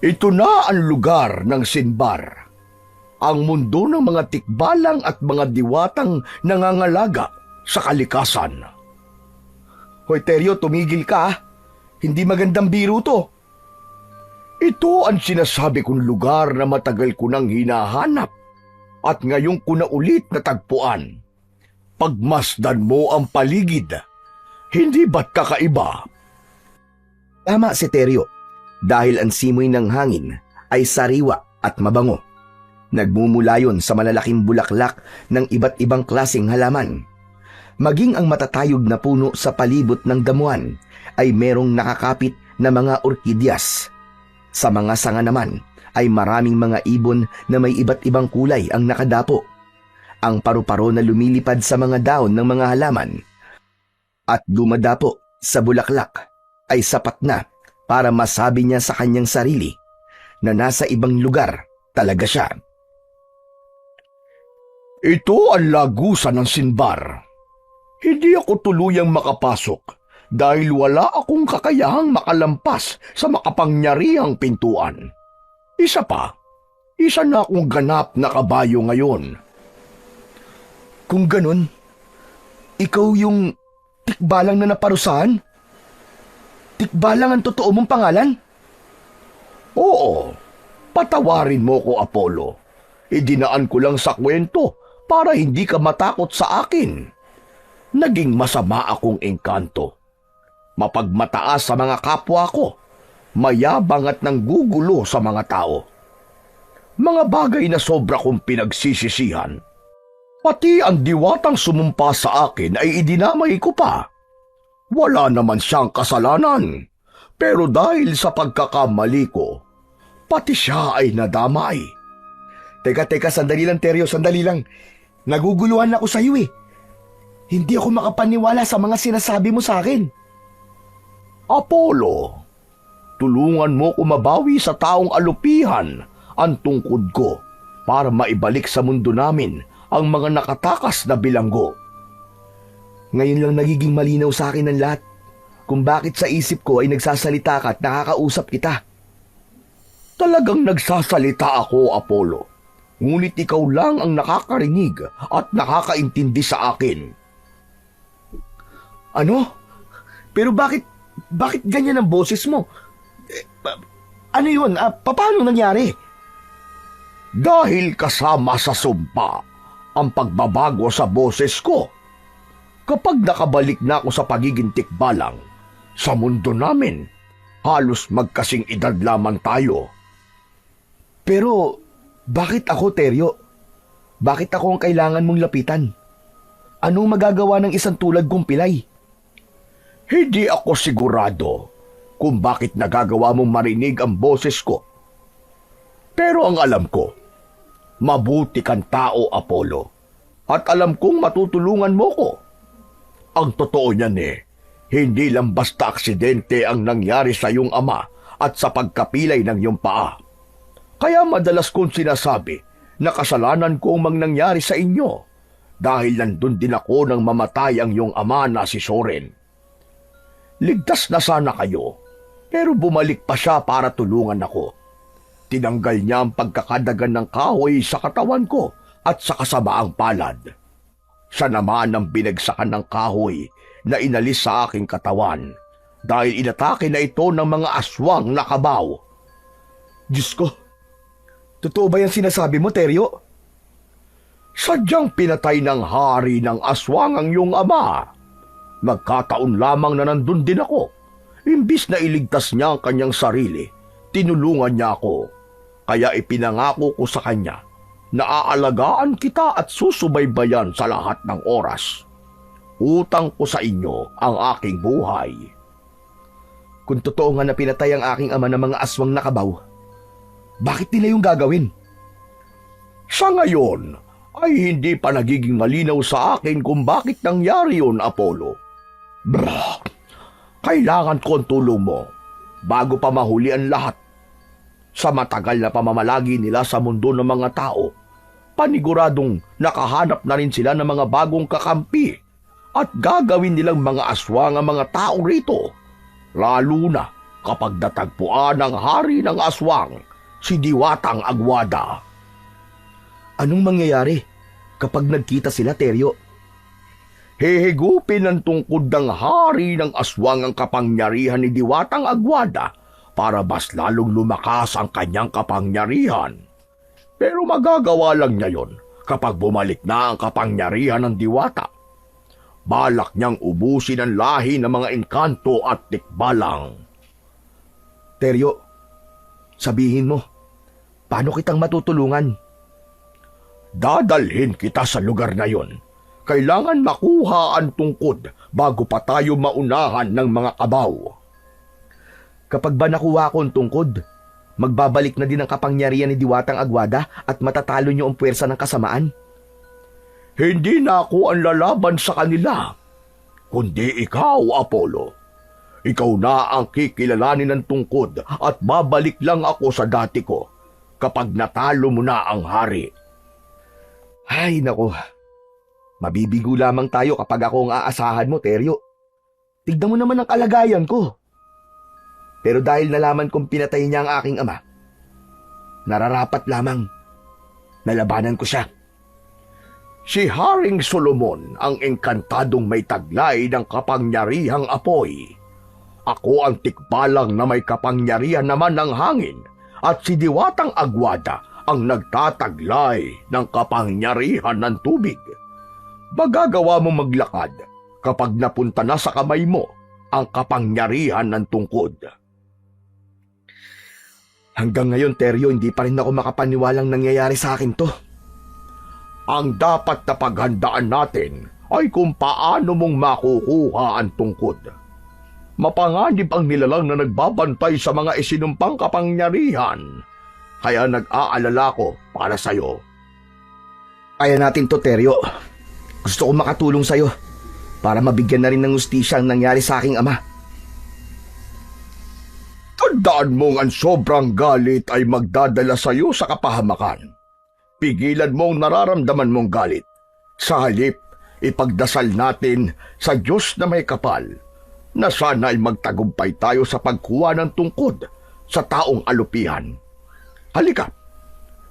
Ito na ang lugar ng Sinbar, ang mundo ng mga tikbalang at mga diwatang nangangalaga sa kalikasan. Hoy Teryo, tumigil ka ah. Hindi magandang biro to. Ito ang sinasabi kong lugar na matagal ko nang hinahanap at ngayon ko na ulit natagpuan. Pagmasdan mo ang paligid, hindi ba't kakaiba? Tama si Teryo, dahil ang simoy ng hangin ay sariwa at mabango. Nagmumula yon sa malalaking bulaklak ng iba't ibang klaseng halaman. Maging ang matatayog na puno sa palibot ng damuhan ay merong nakakapit na mga orkidyas. Sa mga sanga naman ay maraming mga ibon na may iba't ibang kulay ang nakadapo. Ang paru-paro na lumilipad sa mga daon ng mga halaman at dumadapo sa bulaklak ay sapat na para masabi niya sa kanyang sarili na nasa ibang lugar talaga siya. Ito ang lagusan ng Sinbar. Hindi ako tuluyang makapasok dahil wala akong kakayahang makalampas sa makapangyarihang pintuan. Isa na akong ganap na kabayo ngayon. Kung ganun, ikaw yung tikbalang na naparusahan? Tikbalang ang totoo mong pangalan? Oo, patawarin mo ko, Apollo. Idinaan ko lang sa kwento para hindi ka matakot sa akin. Naging masama akong engkanto. Mapagmataas sa mga kapwa ko, mayabang at nanggugulo sa mga tao. Mga bagay na sobra kong pinagsisisihan. Pati ang diwatang sumumpa sa akin ay idinamay ko pa. Wala naman siyang kasalanan, pero dahil sa pagkakamali ko, pati siya ay nadamay. Teka, sandali lang Teryo, sandali lang. Naguguluhan ako sa iyo eh. Hindi ako makapaniwala sa mga sinasabi mo sa akin. Apollo, tulungan mo ko mabawi sa taong alupihan ang tungkod ko para maibalik sa mundo namin ang mga nakatakas na bilanggo. Ngayon lang nagiging malinaw sa akin ang lahat. kung bakit sa isip ko ay nagsasalita ka at nakakausap kita. Talagang nagsasalita ako, Apollo. Ngunit ikaw lang ang nakakarinig at nakakaintindi sa akin. Ano? Pero bakit ganyan ang boses mo? Ano yun? Paano nangyari? Dahil kasama sa sumpa ang pagbabago sa boses ko. Kapag nakabalik na ako sa pagiging tikbalang, sa mundo namin, halos magkasing edad lamang tayo. Pero bakit ako, Teryo? Bakit ako ang kailangan mong lapitan? Anong magagawa ng isang tulad kong pilay? Hindi ako sigurado kung bakit nagagawa mong marinig ang boses ko. Pero ang alam ko, mabuti kang tao, Apollo, at alam kong matutulungan mo ko. Ang totoo niyan hindi lang basta aksidente ang nangyari sa iyong ama at sa pagkapilay ng iyong paa. Kaya madalas kong sinasabi na kasalanan ko ang nangyari sa inyo dahil nandun din ako nang mamatay ang iyong ama na si Soren. Ligtas na sana kayo, pero bumalik pa siya para tulungan ako. Tinanggal niya ang pagkakadagan ng kahoy sa katawan ko at sa kasamaang palad. Siya naman ang binagsakan ng kahoy na inalis sa aking katawan dahil inatake na ito ng mga aswang na kabaw. Diyos ko, totoo ba yung sinasabi mo, Teryo? Sadyang pinatay ng hari ng aswang ang iyong ama. Nagkataon lamang na nandun din ako. Imbis na iligtas niya ang kanyang sarili, tinulungan niya ako. Kaya ipinangako ko sa kanya na aalagaan kita at susubaybayan sa lahat ng oras. Utang ko sa inyo ang aking buhay. Kung totoo nga na pinatay ang aking ama ng mga aswang na kabaw, bakit nila yung gagawin? Sa ngayon, ay hindi pa nagiging malinaw sa akin kung bakit nangyari yun, Apollo. Kailangan ko ang tulong mo bago pa mahuli ang lahat. Sa matagal na pamamalagi nila sa mundo ng mga tao, paniguradong nakahanap na rin sila ng mga bagong kakampi at gagawin nilang mga aswang ang mga tao rito, lalo na kapag natagpuan ang hari ng aswang, si Diwatang Agwada. Anong mangyayari kapag nagkita sila, Teryo? Hihigupin ng tungkod ng hari ng aswang ang kapangyarihan ni Diwatang Agwada para mas lalong lumakas ang kanyang kapangyarihan. Pero magagawa lang niya yon kapag bumalik na ang kapangyarihan ng Diwata. Balak niyang ubusin ang lahi ng mga engkanto at tikbalang. Teryo, sabihin mo, paano kitang matutulungan? Dadalhin kita sa lugar na yon. Kailangan makuha ang tungkod bago pa tayo maunahan ng mga kabaw. Kapag ba nakuha ko ang tungkod, magbabalik na din ang kapangyarihan ni Diwatang Agwada at matatalo niyo ang puwersa ng kasamaan? Hindi na ako ang lalaban sa kanila, kundi ikaw, Apollo. Ikaw na ang kikilalanin ng tungkod at babalik lang ako sa dati ko kapag natalo mo na ang hari. Ay, nako. Mabibigo lamang tayo kapag ako ang aasahan mo, Teryo. Tignan mo naman ang kalagayan ko. Pero dahil nalaman kong pinatay niya ang aking ama, nararapat lamang nalabanan ko siya. Si Haring Solomon ang engkantadong may taglay ng kapangyarihang apoy. Ako ang tikbalang na may kapangyarihan naman ng hangin at si Diwatang Agwada ang nagtataglay ng kapangyarihan ng tubig. Magagawa mo maglakad kapag napunta na sa kamay mo ang kapangyarihan ng tungkod. Hanggang ngayon, Teryo, hindi pa rin ako makapaniwalang nangyayari sa akin to. Ang dapat na paghandaan natin ay kung paano mong makukuha ang tungkod. Mapanganib ang nilalang na nagbabantay sa mga isinumpang kapangyarihan. Kaya nag-aalala ko para sa'yo. Kaya natin to, Teryo. Gusto ko makatulong sa'yo para mabigyan na rin ng hustisya ang nangyari sa aking ama. Tandaan mong ang sobrang galit ay magdadala sa'yo sa kapahamakan. Pigilan mong nararamdaman mong galit. Sa halip, ipagdasal natin sa Diyos na may kapal na sana ay magtagumpay tayo sa pagkuha ng tungkod sa taong alupihan. Halika,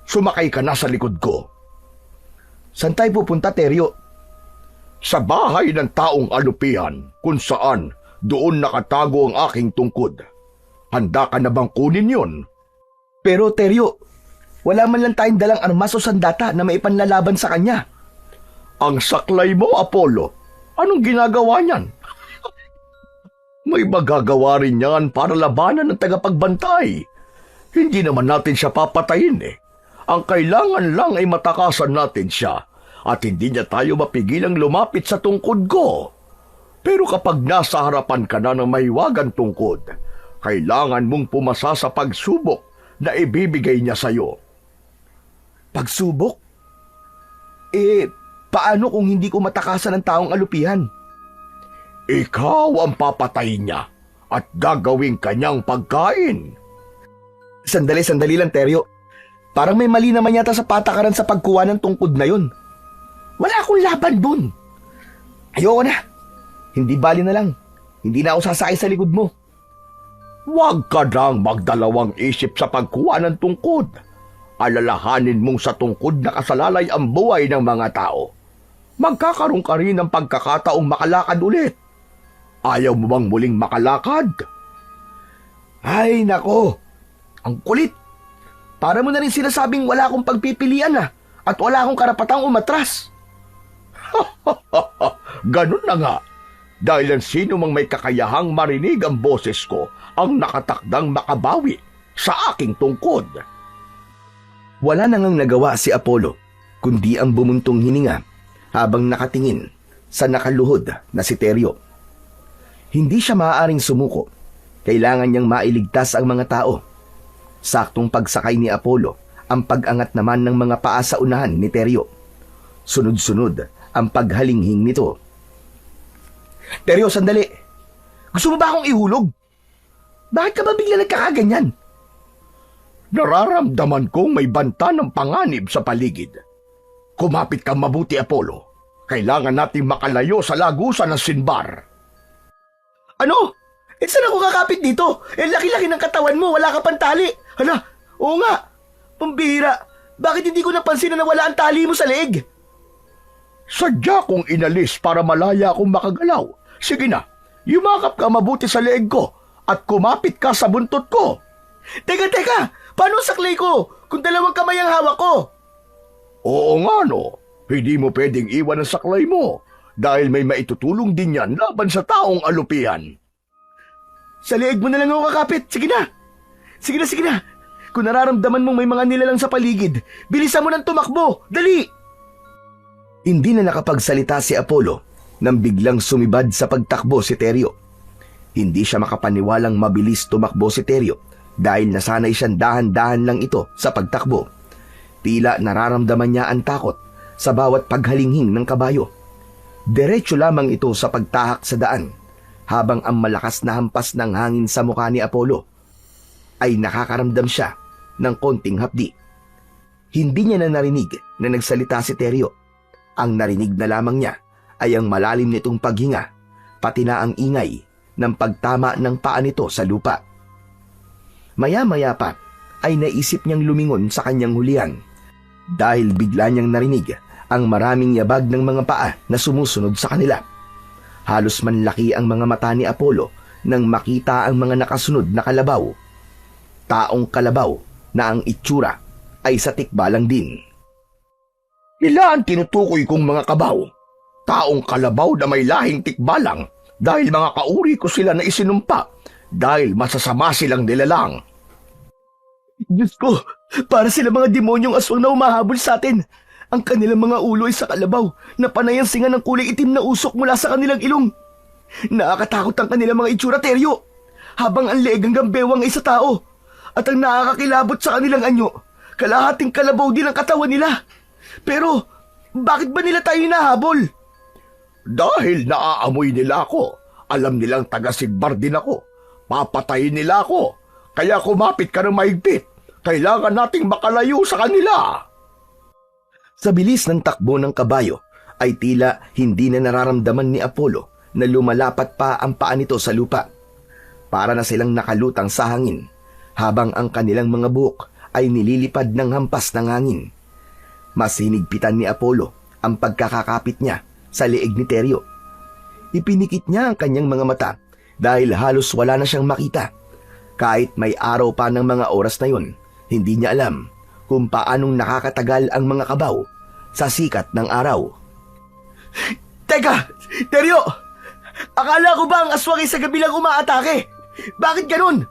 sumakay ka na sa likod ko. Saan tayo pupunta, Teryo? Sa bahay ng taong alupihan kung saan doon nakatago ang aking tungkod. Handa ka na bang kunin yon? Pero, Teryo, wala man lang tayong dalang armas o sandata na maipanlalaban sa kanya. Ang saklay mo, Apollo, anong ginagawa niyan? May magagawa rin yan para labanan ng tagapagbantay. Hindi naman natin siya papatayin eh. Ang kailangan lang ay matakasan natin siya at hindi niya tayo mapigilang lumapit sa tungkod ko. Pero kapag nasa harapan ka na ng mahiwagang tungkod, kailangan mong pumasa sa pagsubok na ibibigay niya sa'yo. Pagsubok? Paano kung hindi ko matakasan ng taong alupihan? Ikaw ang papatayin niya at gagawing kanyang pagkain. Sandali lang, Teryo. Parang may mali naman yata sa patakaran sa pagkuha ng tungkod na yun. Wala akong laban dun. Ayoko na. Hindi bali na lang. Hindi na ako sasakay sa likod mo. Huwag ka nang magdalawang isip sa pagkuha ng tungkod. Alalahanin mong sa tungkod na kasalalay ang buhay ng mga tao. Magkakaroon ka rin ng pagkakataong makalakad ulit. Ayaw mo bang muling makalakad? Ay, nako. Ang kulit. Para mo na rin sinasabing wala akong pagpipilian at wala akong karapatang umatras. Ganun na nga. Dahil ang sino mang may kakayahang marinig ang boses ko ang nakatakdang makabawi sa aking tungkod. Wala na ngang nagawa si Apollo, kundi ang bumuntong hininga habang nakatingin sa nakaluhod na si Teryo. Hindi siya maaaring sumuko. Kailangan niyang mailigtas ang mga tao. Saktong pagsakay ni Apollo, ang pag-angat naman ng mga paa sa unahan ni Teryo. Sunod-sunod ang paghalinghing nito. Teryo, sandali. Gusto mo ba akong ihulog? Bakit ka ba bigla nagkakaganyan? Nararamdaman kong may banta ng panganib sa paligid. Kumapit kang mabuti, Apollo. Kailangan nating makalayo sa lagusan ng Sinbar. Ano? Saan ako kakapit dito? Laki-laki ng katawan mo, wala ka pang tali. Hala, oo nga. Pambihira, bakit hindi ko napansin na nawala ang tali mo sa leeg? Sadya kong inalis para malaya akong makagalaw. Sige na, yumakap ka mabuti sa leeg ko at kumapit ka sa buntot ko. Teka, paano saklay ko kung dalawang kamay ang hawak ko? Oo nga no, hindi mo pwedeng iwan ang saklay mo dahil may maitutulong din yan laban sa taong alupihan. Sa leeg mo na lang ako kakapit, sige na. Kung nararamdaman mong may mga nilalang sa paligid, bilisan mo ng tumakbo, dali! Hindi na nakapagsalita si Apollo nang biglang sumibad sa pagtakbo si Teryo. Hindi siya makapaniwalang mabilis tumakbo si Teryo dahil nasanay siyang dahan-dahan lang ito sa pagtakbo. Tila nararamdaman niya ang takot sa bawat paghalinghing ng kabayo. Diretso lamang ito sa pagtahak sa daan habang ang malakas na hampas ng hangin sa mukha ni Apollo ay nakakaramdam siya ng konting hapdi. Hindi niya na narinig na nagsalita si Teryo. Ang narinig na lamang niya ay ang malalim nitong paghinga, pati na ang ingay ng pagtama ng paa nito sa lupa. Maya-maya pa ay naisip niyang lumingon sa kanyang hulihan dahil bigla niyang narinig ang maraming yabag ng mga paa na sumusunod sa kanila. Halos manlaki ang mga mata ni Apollo nang makita ang mga nakasunod na kalabaw. Taong kalabaw na ang itsura ay sa tikbalang din. Ilan tinutukoy kong mga kabaw? Taong kalabaw na may lahing tikbalang dahil mga kauri ko sila na isinumpa dahil masasama silang nilalang. Diyos ko, para sila mga demonyong aswang na umahabol sa atin. Ang kanilang mga ulo ay sa kalabaw na panay ang singa ng kulay itim na usok mula sa kanilang ilong. Nakakatakot ang kanilang mga itsura, Teryo. Habang ang leeg hanggang bewang ay sa tao. At ang nakakakilabot sa kanilang anyo, kalahating kalabaw din ang katawan nila. Pero, bakit ba nila tayo hinahabol? Dahil naaamoy nila ako. Alam nilang taga-Sigbar din ako. Papatayin nila ako. Kaya kumapit ka ng mahigpit. Kailangan nating makalayo sa kanila. Sa bilis ng takbo ng kabayo, ay tila hindi na nararamdaman ni Apollo na lumalapat pa ang paa nito sa lupa. Para na silang nakalutang sa hangin habang ang kanilang mga buhok ay nililipad ng hampas ng hangin. Mas hinigpitan ni Apollo ang pagkakakapit niya sa leeg ni Teryo. Ipinikit niya ang kanyang mga mata dahil halos wala na siyang makita. Kahit may araw pa ng mga oras na yun, hindi niya alam kung paanong nakakatagal ang mga kabaw sa sikat ng araw. Teka! Teryo! Akala ko ba ang aswang ay sa gabi lang umaatake? Bakit ganun?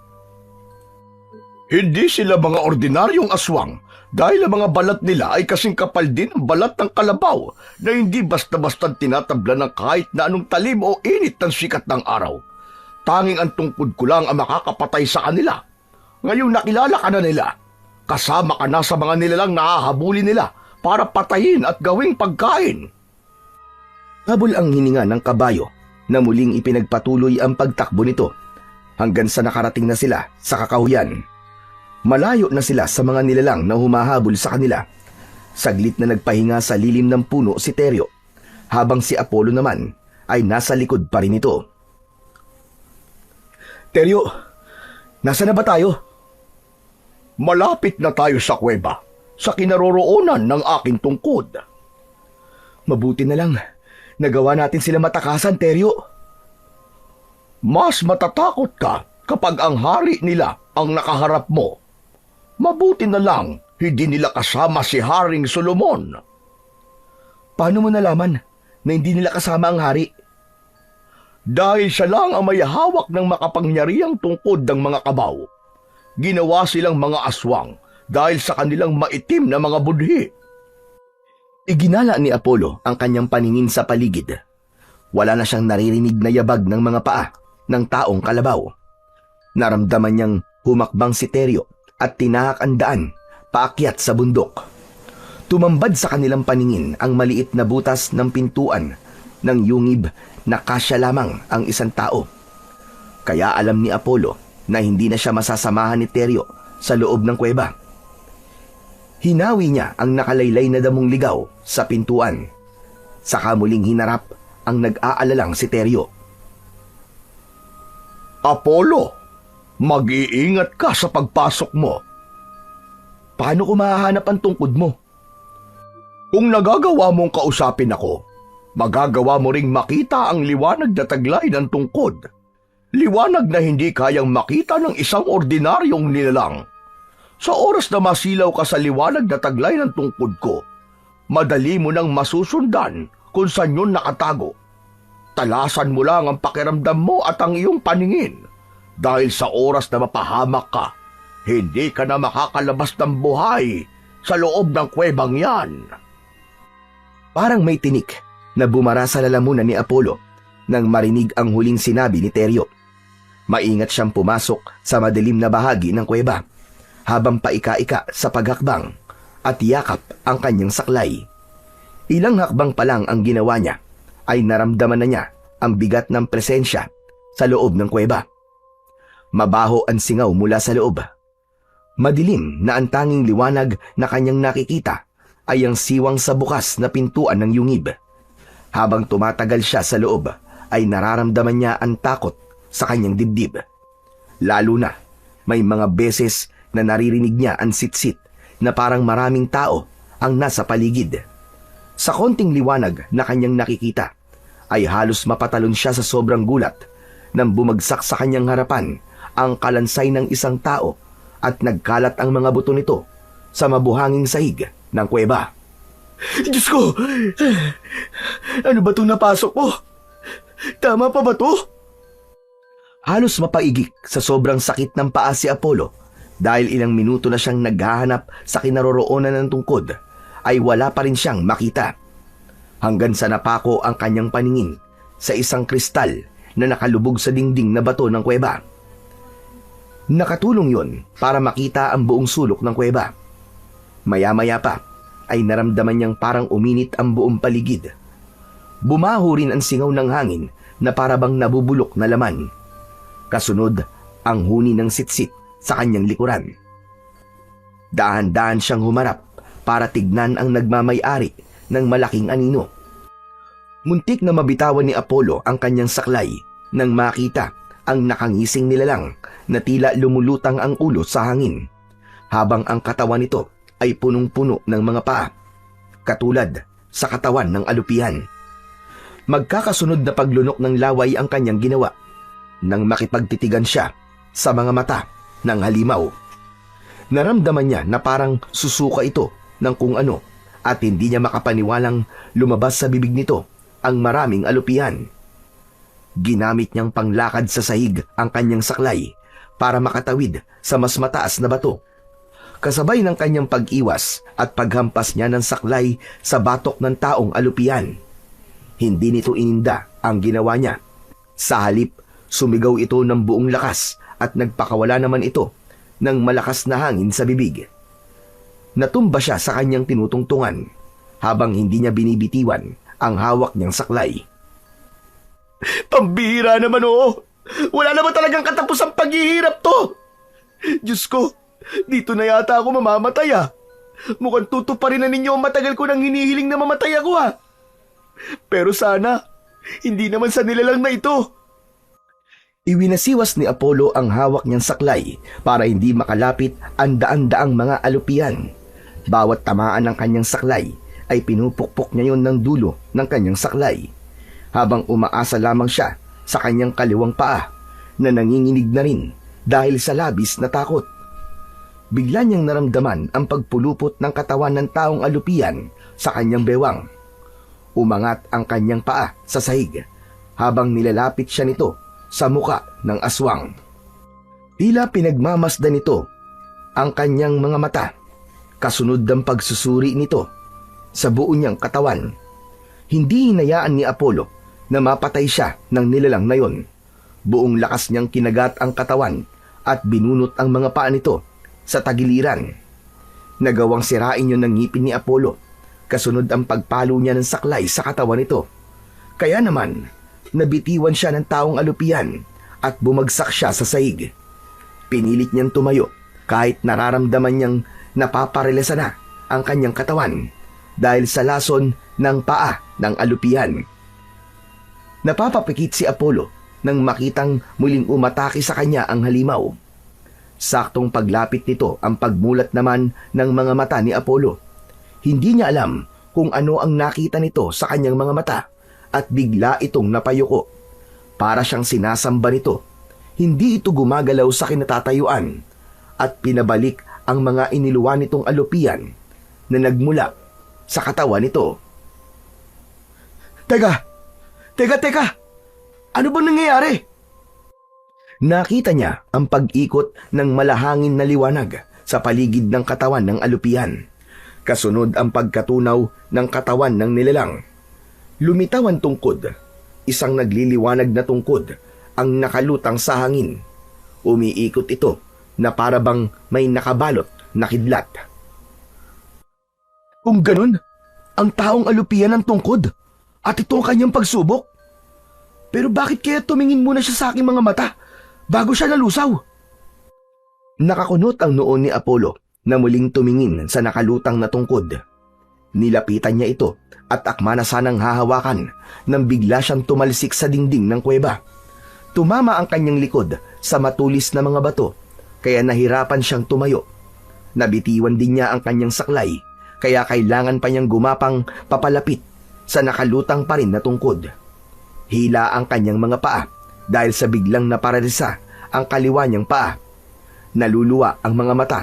Hindi sila mga ordinaryong aswang dahil ang mga balat nila ay kasing kapal din ang balat ng kalabaw na hindi basta-basta tinatabla ng kahit na anong talim o init ng sikat ng araw. Tanging ang tungkod ko lang ang makakapatay sa kanila. Ngayong nakilala ka na nila, kasama ka na sa mga nilalang nahahabulin nila para patayin at gawing pagkain. Habol ang hininga ng kabayo na muling ipinagpatuloy ang pagtakbo nito hanggang sa nakarating na sila sa kakahuyan. Malayo na sila sa mga nilalang na humahabol sa kanila. Saglit na nagpahinga sa lilim ng puno si Teryo, habang si Apollo naman ay nasa likod pa rin ito. Teryo, nasa na ba tayo? Malapit na tayo sa kuweba, sa kinaroroonan ng aking tungkod. Mabuti na lang, nagawa natin sila matakasan, Teryo. Mas matatakot ka kapag ang hari nila ang nakaharap mo. Mabuti na lang, hindi nila kasama si Haring Solomon. Paano mo nalaman na hindi nila kasama ang hari? Dahil siya lang ang may hawak ng makapangyarihang tungkod ng mga kabaw. Ginawa silang mga aswang dahil sa kanilang maitim na mga budhi. Iginala ni Apollo ang kanyang paningin sa paligid. Wala na siyang naririnig na yabag ng mga paa ng taong kalabaw. Naramdaman niyang humakbang si Teryo at tinahak ang daan paakyat sa bundok. Tumambad sa kanilang paningin ang maliit na butas ng pintuan ng yungib na kasya lamang ang isang tao. Kaya alam ni Apollo na hindi na siya masasamahan ni Teryo sa loob ng kuweba. Hinawi niya ang nakalaylay na damong ligaw sa pintuan. Saka muling hinarap ang nag-aalalang si Teryo. Apollo, mag-iingat ka sa pagpasok mo. Paano ko mahahanap ang tungkod mo? Kung nagagawa mong kausapin ako, magagawa mo ring makita ang liwanag na taglay ng tungkod. Liwanag na hindi kayang makita ng isang ordinaryong nilalang. Sa oras na masilaw ka sa liwanag na taglay ng tungkod ko, madali mo nang masusundan kung saan yun nakatago. Talasan mo lang ang pakiramdam mo at ang iyong paningin. Dahil sa oras na mapahamak ka, hindi ka na makakalabas ng buhay sa loob ng kuwebang yan. Parang may tinik na bumara sa lalamunan ni Apollo nang marinig ang huling sinabi ni Teryo. Maingat siyang pumasok sa madilim na bahagi ng kuweba habang paika-ika sa paghakbang at yakap ang kanyang saklay. Ilang hakbang pa lang ang ginawa niya ay naramdaman na niya ang bigat ng presensya sa loob ng kuweba. Mabaho ang singaw mula sa loob. Madilim na ang tanging liwanag na kanyang nakikita ay ang siwang sa bukas na pintuan ng yungib. Habang tumatagal siya sa loob, ay nararamdaman niya ang takot sa kanyang dibdib. Lalo na, may mga beses na naririnig niya ang sitsit na parang maraming tao ang nasa paligid. Sa konting liwanag na kanyang nakikita, ay halos mapatalon siya sa sobrang gulat nang bumagsak sa kanyang harapan ang kalansay ng isang tao at nagkalat ang mga buto nito sa mabuhanging sahig ng kuweba. Diyos ko! Ano ba itong napasok mo? Tama pa ba to? Halos mapaigik sa sobrang sakit ng paa si Apollo dahil ilang minuto na siyang naghahanap sa kinaroroonan ng tungkod ay wala pa rin siyang makita. Hanggang sa napako ang kanyang paningin sa isang kristal na nakalubog sa dingding na bato ng kuweba. Nakatulong yon para makita ang buong sulok ng kuweba. Maya-maya pa ay naramdaman niyang parang uminit ang buong paligid. Bumaho rin ang singaw ng hangin na parabang nabubulok na laman. Kasunod ang huni ng sitsit sa kanyang likuran. Dahan-dahan siyang humarap para tignan ang nagmamay-ari ng malaking anino. Muntik na mabitawan ni Apollo ang kanyang saklay nang makita ang nakangising nilalang na tila lumulutang ang ulo sa hangin, habang ang katawan nito ay punong-puno ng mga paa, katulad sa katawan ng alupihan. Magkakasunod na paglunok ng laway ang kanyang ginawa nang makipagtitigan siya sa mga mata ng halimaw. Naramdaman niya na parang susuka ito ng kung ano at hindi niya makapaniwalang lumabas sa bibig nito ang maraming alupihan. Ginamit niyang panglakad sa sahig ang kanyang saklay para makatawid sa mas mataas na bato. Kasabay ng kanyang pag-iwas at paghampas niya ng saklay sa batok ng taong alupihan. Hindi nito ininda ang ginawa niya. Sa halip, sumigaw ito ng buong lakas at nagpakawala naman ito ng malakas na hangin sa bibig. Natumba siya sa kanyang tinutungtungan habang hindi niya binibitiwan ang hawak niyang saklay. Pambihira naman, oo. Wala naman talagang katapos ang paghihirap to. Diyos ko, dito na yata ako mamamatay ah. Mukhang tutuparin na ninyo ang matagal ko nang hinihiling na mamatay ako ah. Pero sana, hindi naman sa nilalang na ito. Iwinasiwas ni Apollo ang hawak niyang saklay para hindi makalapit ang daan-daang mga alupihan. Bawat tamaan ng kanyang saklay ay pinupukpok niya yon ng dulo ng kanyang saklay, habang umaasa lamang siya sa kanyang kaliwang paa na nanginginig na rin dahil sa labis na takot. Bigla niyang naramdaman ang pagpulupot ng katawan ng taong alupihan sa kanyang bewang. Umangat ang kanyang paa sa sahig habang nilalapit siya nito sa muka ng aswang. Tila pinagmamasdan nito ang kanyang mga mata, kasunod ng pagsusuri nito sa buo niyang katawan. Hindi hinayaan ni Apollo na mapatay siya ng nilalang na yon. Buong lakas niyang kinagat ang katawan at binunot ang mga paa nito sa tagiliran. Nagawang sirain yun ng ngipin ni Apollo, kasunod ang pagpalo niya ng saklay sa katawan nito. Kaya naman, nabitiwan siya ng taong alupihan at bumagsak siya sa sahig. Pinilit niyang tumayo kahit nararamdaman niyang napaparelasa na ang kanyang katawan dahil sa lason ng paa ng alupihan. Napapapikit si Apollo nang makitang muling umatake sa kanya ang halimaw. Saktong paglapit nito ang pagmulat naman ng mga mata ni Apollo. Hindi niya alam kung ano ang nakita nito sa kanyang mga mata at bigla itong napayuko. Para siyang sinasamba nito. Hindi ito gumagalaw sa kinatatayuan at pinabalik ang mga iniluwan nitong alupian na nagmula sa katawan nito. Teka! Ano ba nangyayari? Nakita niya ang pag-ikot ng malahangin na liwanag sa paligid ng katawan ng alupian. Kasunod ang pagkatunaw ng katawan ng nilalang. Lumitaw ang tungkod. Isang nagliliwanag na tungkod ang nakalutang sa hangin. Umiikot ito na parabang may nakabalot na kidlat. Kung ganun, ang taong alupian ang tungkod at ito ang kanyang pagsubok. Pero bakit kaya tumingin muna siya sa aking mga mata bago siya nalusaw? Nakakunot ang noon ni Apollo na muling tumingin sa nakalutang na tungkod. Nilapitan niya ito at akma na sanang hahawakan nang bigla siyang tumalsik sa dingding ng kuweba. Tumama ang kanyang likod sa matulis na mga bato kaya nahirapan siyang tumayo. Nabitiwan din niya ang kanyang saklay kaya kailangan pa niyang gumapang papalapit sa nakalutang pa rin na tungkod. Hila ang kanyang mga paa dahil sa biglang naparalisa ang kaliwa niyang paa. Naluluwa ang mga mata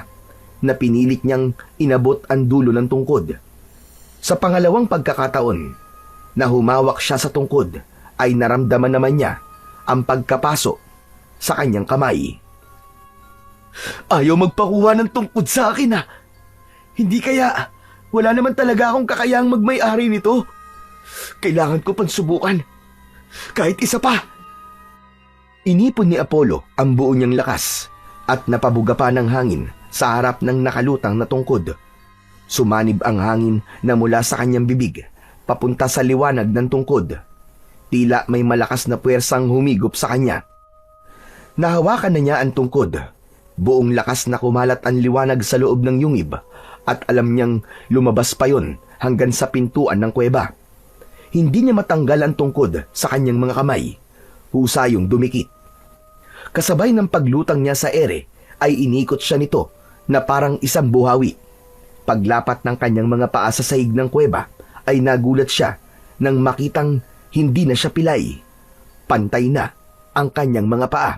na pinilit niyang inabot ang dulo ng tungkod. Sa pangalawang pagkakataon na humawak siya sa tungkod ay naramdaman naman niya ang pagkapaso sa kanyang kamay. Ayaw magpakuha ng tungkod sa akin ah. Hindi kaya wala naman talaga akong kakayahang magmay-ari nito. Kailangan ko pang subukan. Kahit isa pa. Inipon ni Apollo ang buo niyang lakas at napabuga pa ng hangin sa harap ng nakalutang na tungkod. Sumanib ang hangin na mula sa kanyang bibig papunta sa liwanag ng tungkod. Tila may malakas na puwersang humigop sa kanya. Nahawakan na niya ang tungkod. Buong lakas na kumalat ang liwanag sa loob ng yungib at alam niyang lumabas pa yon hanggang sa pintuan ng kuweba. hindi niya matanggal ang tungkod sa kanyang mga kamay. Husayong dumikit. Kasabay ng paglutang niya sa ere ay inikot siya nito na parang isang buhawi. Paglapat ng kanyang mga paa sa sahig ng kuweba ay nagulat siya nang makitang hindi na siya pilay. Pantay na ang kanyang mga paa.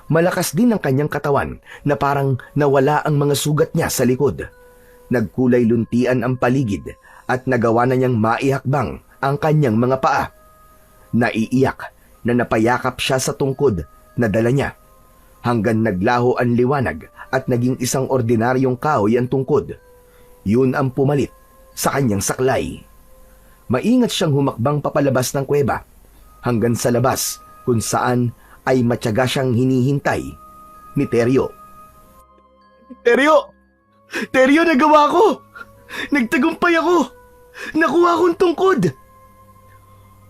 Malakas din ang kanyang katawan na parang nawala ang mga sugat niya sa likod. Nagkulay luntian ang paligid at nagawa na niyang maihakbang ang kanyang mga paa. Naiiyak na napayakap siya sa tungkod na dala niya hanggang naglaho ang liwanag at naging isang ordinaryong kahoy ang tungkod. Yun ang pumalit sa kanyang saklay. Maingat siyang humakbang papalabas ng kuweba hanggang sa labas kung saan ay matyaga siyang hinihintay ni Teryo. Teryo! Teryo, nagawa ko! Nagtagumpay ako! Nakuha kong tungkod!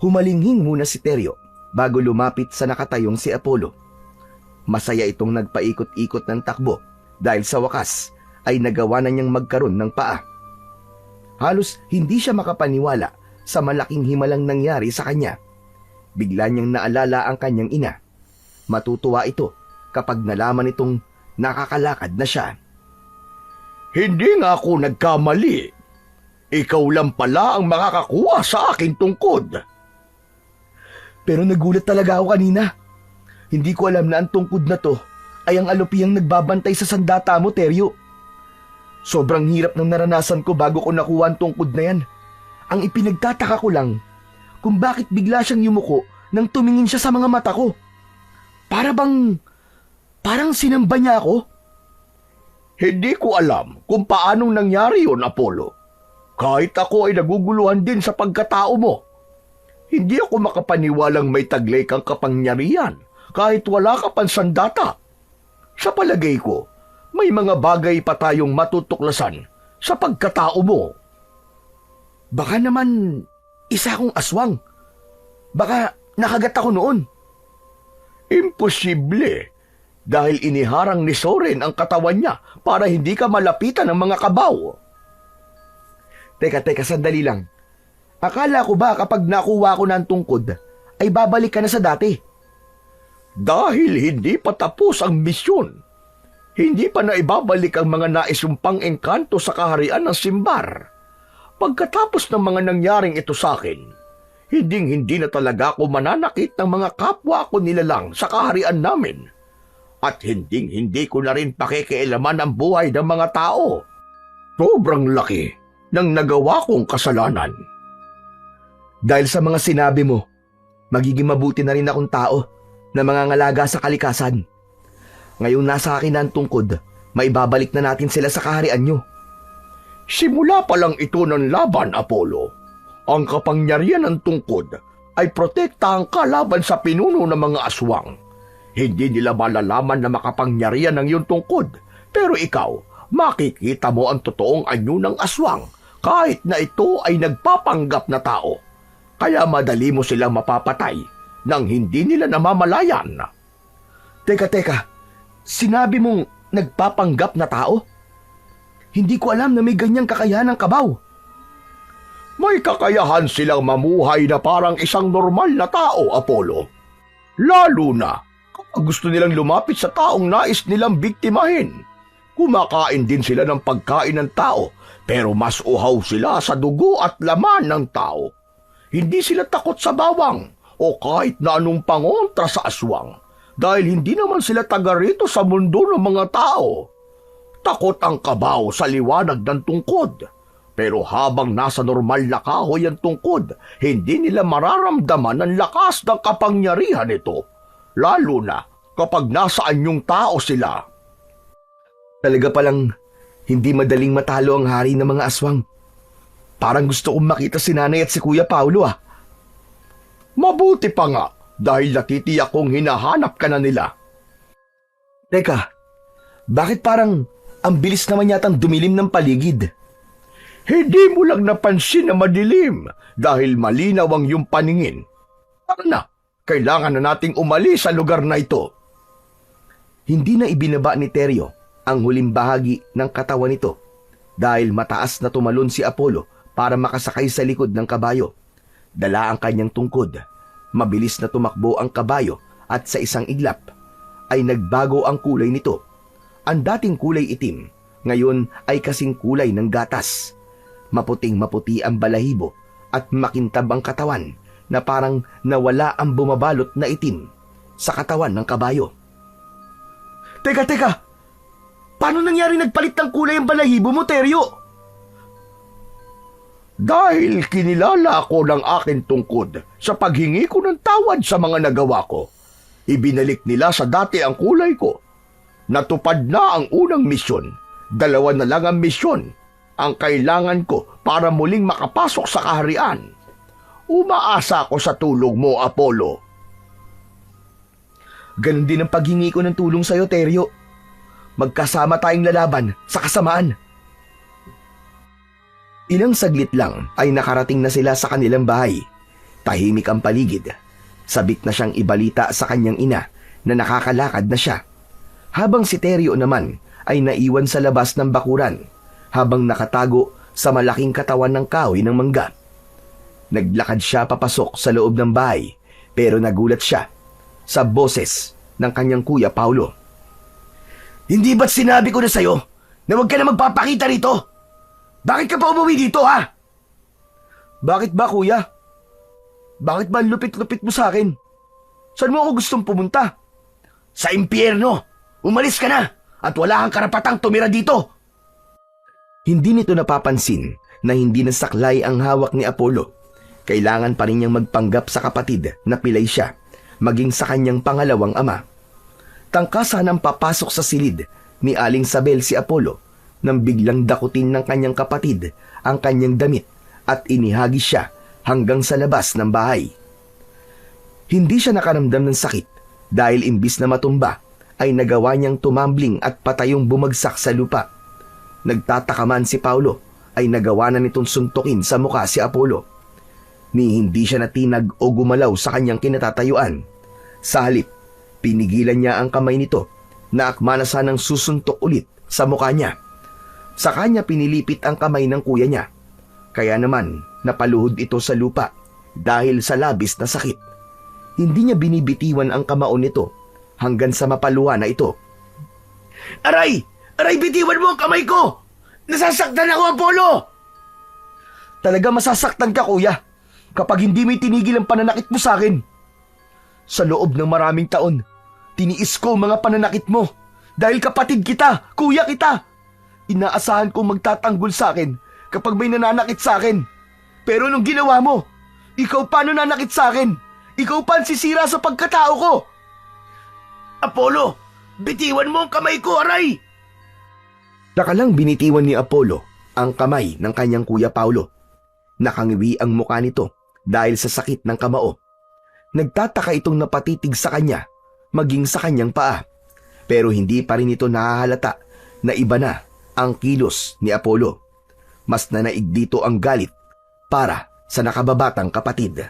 Humalinghing muna si Teryo bago lumapit sa nakatayong si Apollo. Masaya itong nagpaikot-ikot ng takbo dahil sa wakas ay nagawa na niyang magkaroon ng paa. Halos hindi siya makapaniwala sa malaking himalang nangyari sa kanya. Bigla niyang naalala ang kanyang ina. Matutuwa ito kapag nalaman itong nakakalakad na siya. Hindi nga ako nagkamali. Ikaw lang pala ang makakakuha sa aking tungkod. Pero nagulat talaga ako kanina. Hindi ko alam na ang tungkod na to ay ang alupiyang nagbabantay sa sandata mo, Teryo. Sobrang hirap ng naranasan ko bago ko nakuha ang tungkod na yan. Ang ipinagtataka ko lang kung bakit bigla siyang yumuko nang tumingin siya sa mga mata ko. Parang sinamba niya ako. Hindi ko alam kung paanong nangyari yon, Apollo. Kahit ako ay naguguluhan din sa pagkatao mo. Hindi ako makapaniwalang may taglay kang kapangyarihan kahit wala ka pang sandata. Sa palagay ko, may mga bagay pa tayong matutuklasan sa pagkatao mo. Baka naman isa akong aswang. Baka nakagat ako noon. Imposible, dahil iniharang ni Soren ang katawan niya para hindi ka malapitan ng mga kabaw. Teka, sandali lang. Akala ko ba kapag nakuha ko ng tungkod, ay babalik ka na sa dati? Dahil hindi pa tapos ang misyon, hindi pa na ibabalik ang mga naisumpang engkanto sa kaharian ng Simbar. Pagkatapos ng mga nangyaring ito sa akin, hindi na talaga ako mananakit ng mga kapwa ko nilalang sa kaharian namin. At hindi ko na rin pakikialaman ang buhay ng mga tao. Sobrang laki ng nagawa kong kasalanan. Dahil sa mga sinabi mo, magiging mabuti na rin akong tao na mangangalaga sa kalikasan. Ngayong nasa akin na ang tungkod, maibabalik na natin sila sa kaharian nyo. Simula pa lang ito ng laban, Apollo. Ang kapangyarihan ng tungkod ay protektahan ka laban sa pinuno ng mga aswang. Hindi nila malalaman na makapangyarihan ng iyong tungkod, pero ikaw, makikita mo ang totoong anyo ng aswang kahit na ito ay nagpapanggap na tao. Kaya madali mo silang mapapatay nang hindi nila namamalayan. Teka, sinabi mong nagpapanggap na tao? Hindi ko alam na may ganyang kakayahan ng kabaw. May kakayahan silang mamuhay na parang isang normal na tao, Apollo. Lalo na kapag gusto nilang lumapit sa taong nais nilang biktimahin. Kumakain din sila ng pagkain ng tao, pero mas uhaw sila sa dugo at laman ng tao. Hindi sila takot sa bawang o kahit na anong pangontra sa aswang, dahil hindi naman sila taga rito sa mundo ng mga tao. Takot ang kabaw sa liwanag ng tungkod. Pero habang nasa normal na kahoy ang tungkod, hindi nila mararamdaman ang lakas ng kapangyarihan nito, lalo na kapag nasa anyong tao sila. Talaga palang hindi madaling matalo ang hari ng mga aswang. Parang gusto kong makita si nanay at si Kuya Paulo ah. Mabuti pa nga dahil natitiyak kong hinahanap ka na nila. Teka, bakit parang ang bilis naman yatang dumilim ng paligid? Hindi mo lang napansin na madilim dahil malinaw ang iyong paningin. Tara na, kailangan na nating umalis sa lugar na ito. Hindi na ibinaba ni Teryo ang huling bahagi ng katawan nito dahil mataas na tumalon si Apollo para makasakay sa likod ng kabayo. Dala ang kanyang tungkod. Mabilis na tumakbo ang kabayo at sa isang iglap ay nagbago ang kulay nito. Ang dating kulay itim, ngayon ay kasing kulay ng gatas. Maputing-maputi ang balahibo at makintab ang katawan na parang nawala ang bumabalot na itim sa katawan ng kabayo. Teka! Paano nangyari nagpalit ng kulay ang balahibo mo, Teryo? Dahil kinilala ako ng aking tungkod sa paghingi ko ng tawad sa mga nagawa ko, ibinalik nila sa dati ang kulay ko. Natupad na ang unang misyon. 2 na lang ang misyon ang kailangan ko para muling makapasok sa kaharian. Umaasa ako sa tulong mo, Apollo. Ganon din ang paghingi ko ng tulong sa'yo, Teryo. Magkasama tayong lalaban sa kasamaan. Ilang saglit lang ay nakarating na sila sa kanilang bahay. Tahimik ang paligid. Sabik na siyang ibalita sa kanyang ina na nakakalakad na siya. Habang si Teryo naman ay naiwan sa labas ng bakuran habang nakatago sa malaking katawan ng kahoy ng mangga. Naglakad siya papasok sa loob ng bahay pero nagulat siya sa boses ng kanyang kuya Paulo. Hindi ba't sinabi ko na sa'yo na huwag ka na magpapakita rito? Bakit ka pa umuwi dito, ha? Bakit ba, kuya? Bakit ba ang lupit-lupit mo sa akin? Saan mo ako gustong pumunta? Sa impyerno! Umalis ka na at wala kang karapatang tumira dito! Hindi nito napapansin na hindi nasaklay ang hawak ni Apollo. Kailangan pa rin niyang magpanggap sa kapatid na pilay siya, maging sa kanyang pangalawang ama. Tangkasan ang papasok sa silid ni Aling Sabel si Apollo nang biglang dakutin ng kanyang kapatid ang kanyang damit at inihagis siya hanggang sa labas ng bahay. Hindi siya nakaramdam ng sakit dahil imbis na matumba ay nagawa niyang tumambling at patayong bumagsak sa lupa. Nagtataka man si Paulo ay nagawa na nitong suntukin sa mukha si Apollo. Ni hindi siya natinag o gumalaw sa kanyang kinatatayuan. Sa halip, pinigilan niya ang kamay nito na akma na sanang susuntok ulit sa mukha niya. Sa kanya pinilipit ang kamay ng kuya niya. Kaya naman napaluhod ito sa lupa dahil sa labis na sakit. Hindi niya binibitiwan ang kamao nito hanggang sa mapaluha na ito. Aray! Aray, bitiwan mo ang kamay ko! Nasasaktan ako, Apollo! Talaga masasaktan ka, kuya, kapag hindi mo itinigil ang pananakit mo sa akin. Sa loob ng maraming taon, tiniis ko ang mga pananakit mo dahil kapatid kita, kuya kita. Inaasahan kong magtatanggol sa akin kapag may nananakit sa akin. Pero nung ginawa mo, ikaw pa nananakit sa akin. Ikaw pa ang sisira sa pagkatao ko. Apollo, bitiwan mo ang kamay ko, aray! Nakalang binitiwan ni Apollo ang kamay ng kanyang kuya Paulo. Nakangiwi ang mukha nito dahil sa sakit ng kamao. Nagtataka itong napatitig sa kanya, maging sa kanyang paa. Pero hindi pa rin ito nahahalata na iba na ang kilos ni Apollo. Mas nanaig dito ang galit para sa nakababatang kapatid.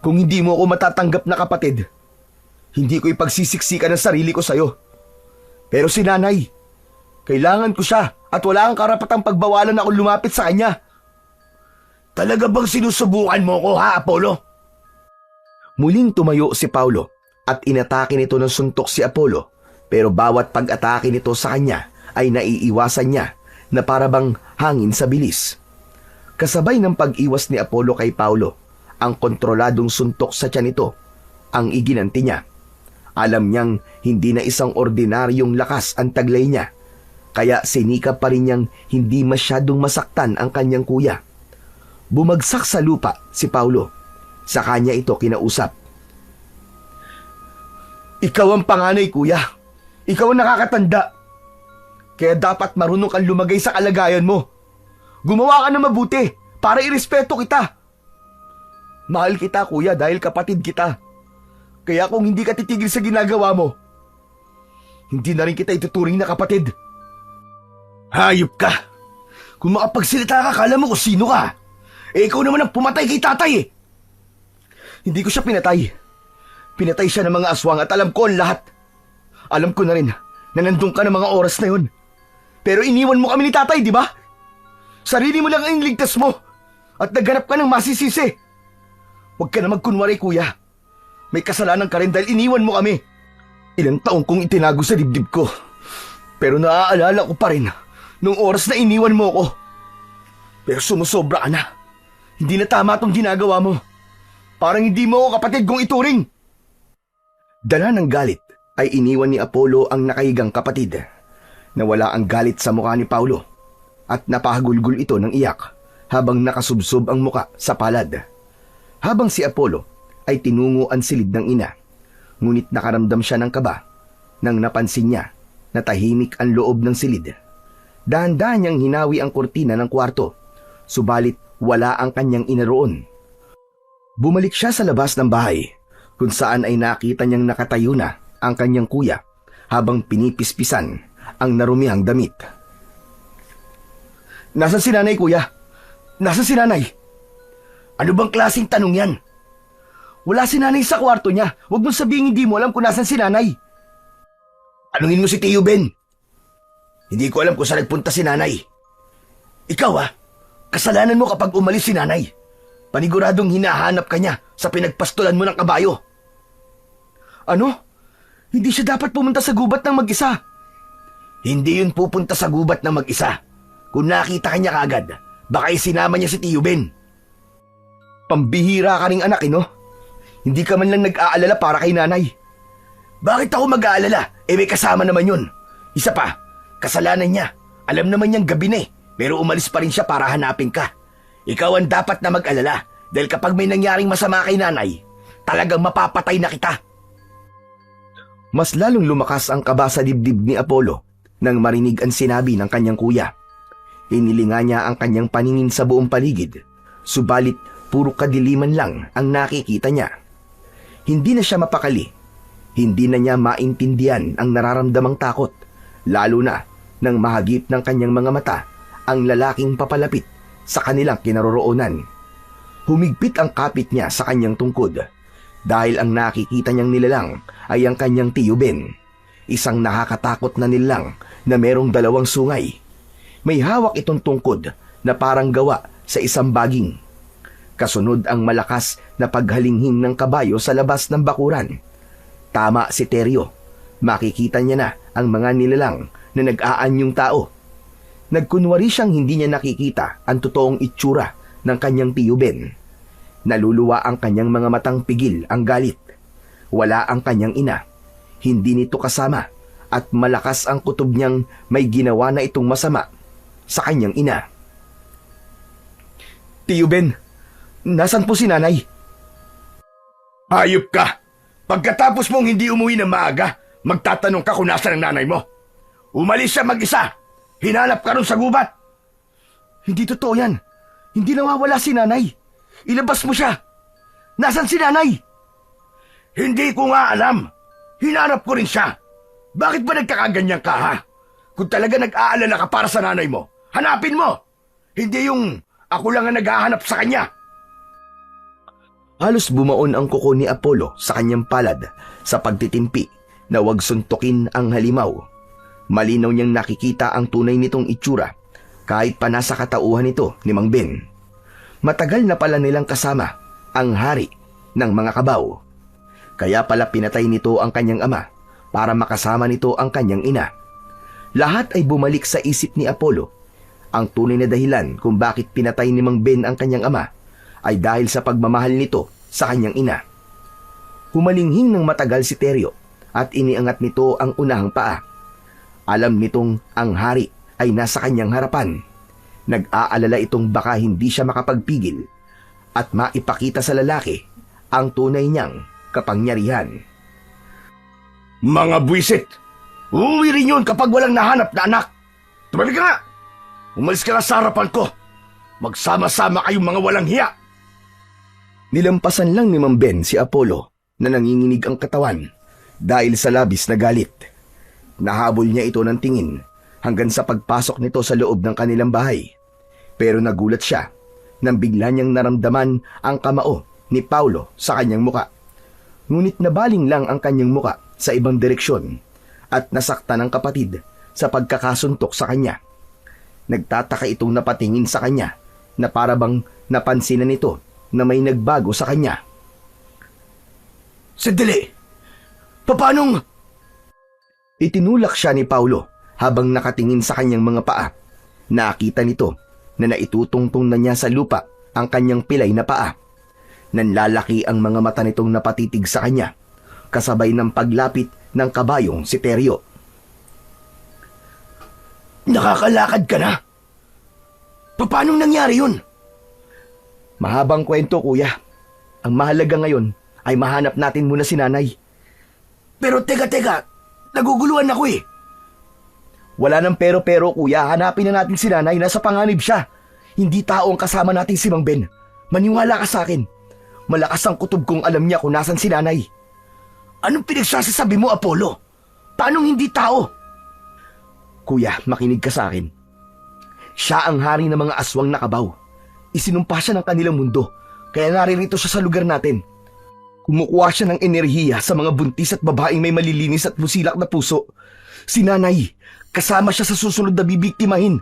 Kung hindi mo ako matatanggap na kapatid, hindi ko ipagsisiksikan ang sarili ko sa'yo. Pero si nanay, kailangan ko siya at wala kang karapatang pagbawalan akong lumapit sa kanya. Talaga bang sinusubukan mo ko, ha, Apollo? Muling tumayo si Paulo at inatake nito ng suntok si Apollo, pero bawat pag-atake nito sa kanya ay naiiwasan niya na parabang hangin sa bilis. Kasabay ng pag-iwas ni Apollo kay Paulo, ang kontroladong suntok sa tiyan nito ang iginanti niya. Alam niyang hindi na isang ordinaryong lakas ang taglay niya, kaya sinikap pa rin niyang hindi masyadong masaktan ang kanyang kuya. Bumagsak sa lupa si Paulo. Sa kanya ito kinausap. Ikaw ang panganay, kuya. Ikaw ang nakakatanda. Kaya dapat marunong kang lumagay sa kalagayan mo. Gumawa ka na mabuti para irespeto kita. Mahal kita, kuya, dahil kapatid kita. Kaya kung hindi ka titigil sa ginagawa mo, hindi na rin kita ituturing na kapatid. Hayop ka! Kung makapagsalita ka, kala mo kung sino ka. Eh, ikaw naman ang pumatay kay tatay eh. Hindi ko siya pinatay. Pinatay siya ng mga aswang at alam ko ang lahat. Alam ko na rin na nandun ka ng mga oras na yun. Pero iniwan mo kami ni tatay, di ba? Sarili mo lang ang ligtas mo. at naghanap ka ng masisisi. Huwag ka na magkunwari, kuya. May kasalanan ka rin dahil iniwan mo kami. Ilang taong kong itinago sa dibdib ko. Pero naaalala ko pa rin nung oras na iniwan mo ko. Pero sumusobra ka na. Hindi na tama tong ginagawa mo. Parang hindi mo ako kapatid kong ituring. Dala ng galit ay iniwan ni Apollo ang nakahigang kapatid. Nawala ang galit sa mukha ni Paulo at napahagulgol ito ng iyak habang nakasubsob ang muka sa palad. Habang si Apollo ay tinungo ang silid ng ina, ngunit nakaramdam siya ng kaba nang napansin niya na tahimik ang loob ng silid. Dahan-dahan niyang hinawi ang kurtina ng kwarto, subalit wala ang kanyang ina roon. Bumalik siya sa labas ng bahay kung saan ay nakita niyang nakatayo na ang kanyang kuya habang pinipispisan ang narumihang damit. Nasaan si nanay, kuya? Nasaan si nanay? Ano bang klaseng tanong yan? Wala si nanay sa kwarto niya. Huwag mong sabihin hindi mo alam kung nasaan si nanay. Tanungin mo si Tio Ben. Hindi ko alam kung saan nagpunta si nanay. Ikaw kasalanan mo kapag umalis si nanay. Paniguradong hinahanap ka niya sa pinagpastulan mo ng kabayo. Ano? Hindi siya dapat pumunta sa gubat ng mag-isa. Hindi yun pupunta sa gubat ng mag-isa. Kung nakita ka niya kaagad, baka isinama niya si Tio Ben. Pambihira ka ring anak, no? Hindi ka man lang nag-aalala para kay nanay. Bakit ako mag-aalala? May kasama naman yun. Isa pa, kasalanan niya. Alam naman niyang gabi na pero umalis pa rin siya para hanapin ka. Ikaw ang dapat na mag-alala dahil kapag may nangyaring masama kay nanay, talagang mapapatay na kita. Mas lalong lumakas ang kaba sa dibdib ni Apollo nang marinig ang sinabi ng kanyang kuya. Inilinga niya ang kanyang paningin sa buong paligid, subalit puro kadiliman lang ang nakikita niya. Hindi na siya mapakali. Hindi na niya maintindihan ang nararamdamang takot, lalo na nang mahagip ng kanyang mga mata ang lalaking papalapit sa kanilang kinaroroonan. Humigpit ang kapit niya sa kanyang tungkod dahil ang nakikita niyang nilalang ay ang kanyang Tio Ben, isang nakakatakot na nilalang na merong 2 sungay. May hawak itong tungkod na parang gawa sa isang baging. Kasunod ang malakas na paghalinghing ng kabayo sa labas ng bakuran. Tama si Teryo. Makikita niya na ang mga nilalang na nag-aanyong tao. Nagkunwari siyang hindi niya nakikita ang totoong itsura ng kanyang Tio Ben. Naluluwa ang kanyang mga matang pigil ang galit. Wala ang kanyang ina. Hindi nito kasama at malakas ang kutob niyang may ginawa na itong masama sa kanyang ina. Tio Ben, nasan po si nanay? Hayop ka! Pagkatapos mong hindi umuwi ng maaga, magtatanong ka kung nasa ng nanay mo. Umalis siya mag-isa. Hinanap ka ron sa gubat. Hindi totoo yan. Hindi nawawala si nanay. Ilabas mo siya. Nasaan si nanay? Hindi ko nga alam. Hinanap ko rin siya. Bakit ba nagkakaganyan ka, ha? Kung talaga nag-aalala ka para sa nanay mo, hanapin mo. Hindi yung ako lang ang naghahanap sa kanya. Halos bumaon ang kuko ni Apollo sa kanyang palad sa pagtitimpi na wag suntukin ang halimaw. Malinaw niyang nakikita ang tunay nitong itsura kahit pa nasa katauhan nito ni Mang Ben. Matagal na pala nilang kasama ang hari ng mga kabaw. Kaya pala pinatay nito ang kanyang ama para makasama nito ang kanyang ina. Lahat ay bumalik sa isip ni Apollo. Ang tunay na dahilan kung bakit pinatay ni Mang Ben ang kanyang ama ay dahil sa pagmamahal nito sa kanyang ina. Humalinghing ng matagal si Teryo at iniangat nito ang unahang paa. Alam nitong ang hari ay nasa kanyang harapan. Nag-aalala itong baka hindi siya makapagpigil at maipakita sa lalaki ang tunay niyang kapangyarihan. Mga buwisit! Uuwi rin yun kapag walang nahanap na anak. Tumabi ka nga! Umalis ka na sa harapan ko! Magsama-sama kayong mga walang hiya! Nilampasan lang ni Mang Ben si Apollo na nanginginig ang katawan dahil sa labis na galit. Nahabol niya ito ng tingin hanggang sa pagpasok nito sa loob ng kanilang bahay. Pero nagulat siya nang bigla niyang naramdaman ang kamao ni Paulo sa kanyang muka. Ngunit nabaling lang ang kanyang muka sa ibang direksyon at nasakta ng kapatid sa pagkakasuntok sa kanya. Nagtataka itong napatingin sa kanya na para bang Napansin na nito na may nagbago sa kanya. Sandali! Papanong? Itinulak siya ni Paulo habang nakatingin sa kanyang mga paa. Nakita nito na naitutungtong na niya sa lupa ang kanyang pilay na paa. Nanlalaki ang mga mata nitong napatitig sa kanya, kasabay ng paglapit ng kabayong si Teryo. Nakakalakad ka na? Paanong nangyari yun? Mahabang kwento, kuya. Ang mahalaga ngayon ay mahanap natin muna si nanay. Pero teka, naguguluhan ako eh. Wala nang pero-pero, kuya. Hanapin na natin si nanay. Nasa panganib siya. Hindi tao ang kasama natin si Mang Ben. Maniwala ka sa akin. Malakas ang kutob kung alam niya kung nasan si nanay. Anong pinagsasasabi mo, Apollo? Paanong hindi tao? Kuya, makinig ka sa akin. Siya ang hari ng mga aswang na kabaw. Isinumpa siya ng kanilang mundo, kaya naririto siya sa lugar natin. Kumukuha siya ng enerhiya sa mga buntis at babaeng may malilinis at busilak na puso. Si nanay, kasama siya sa susunod na bibiktimahin.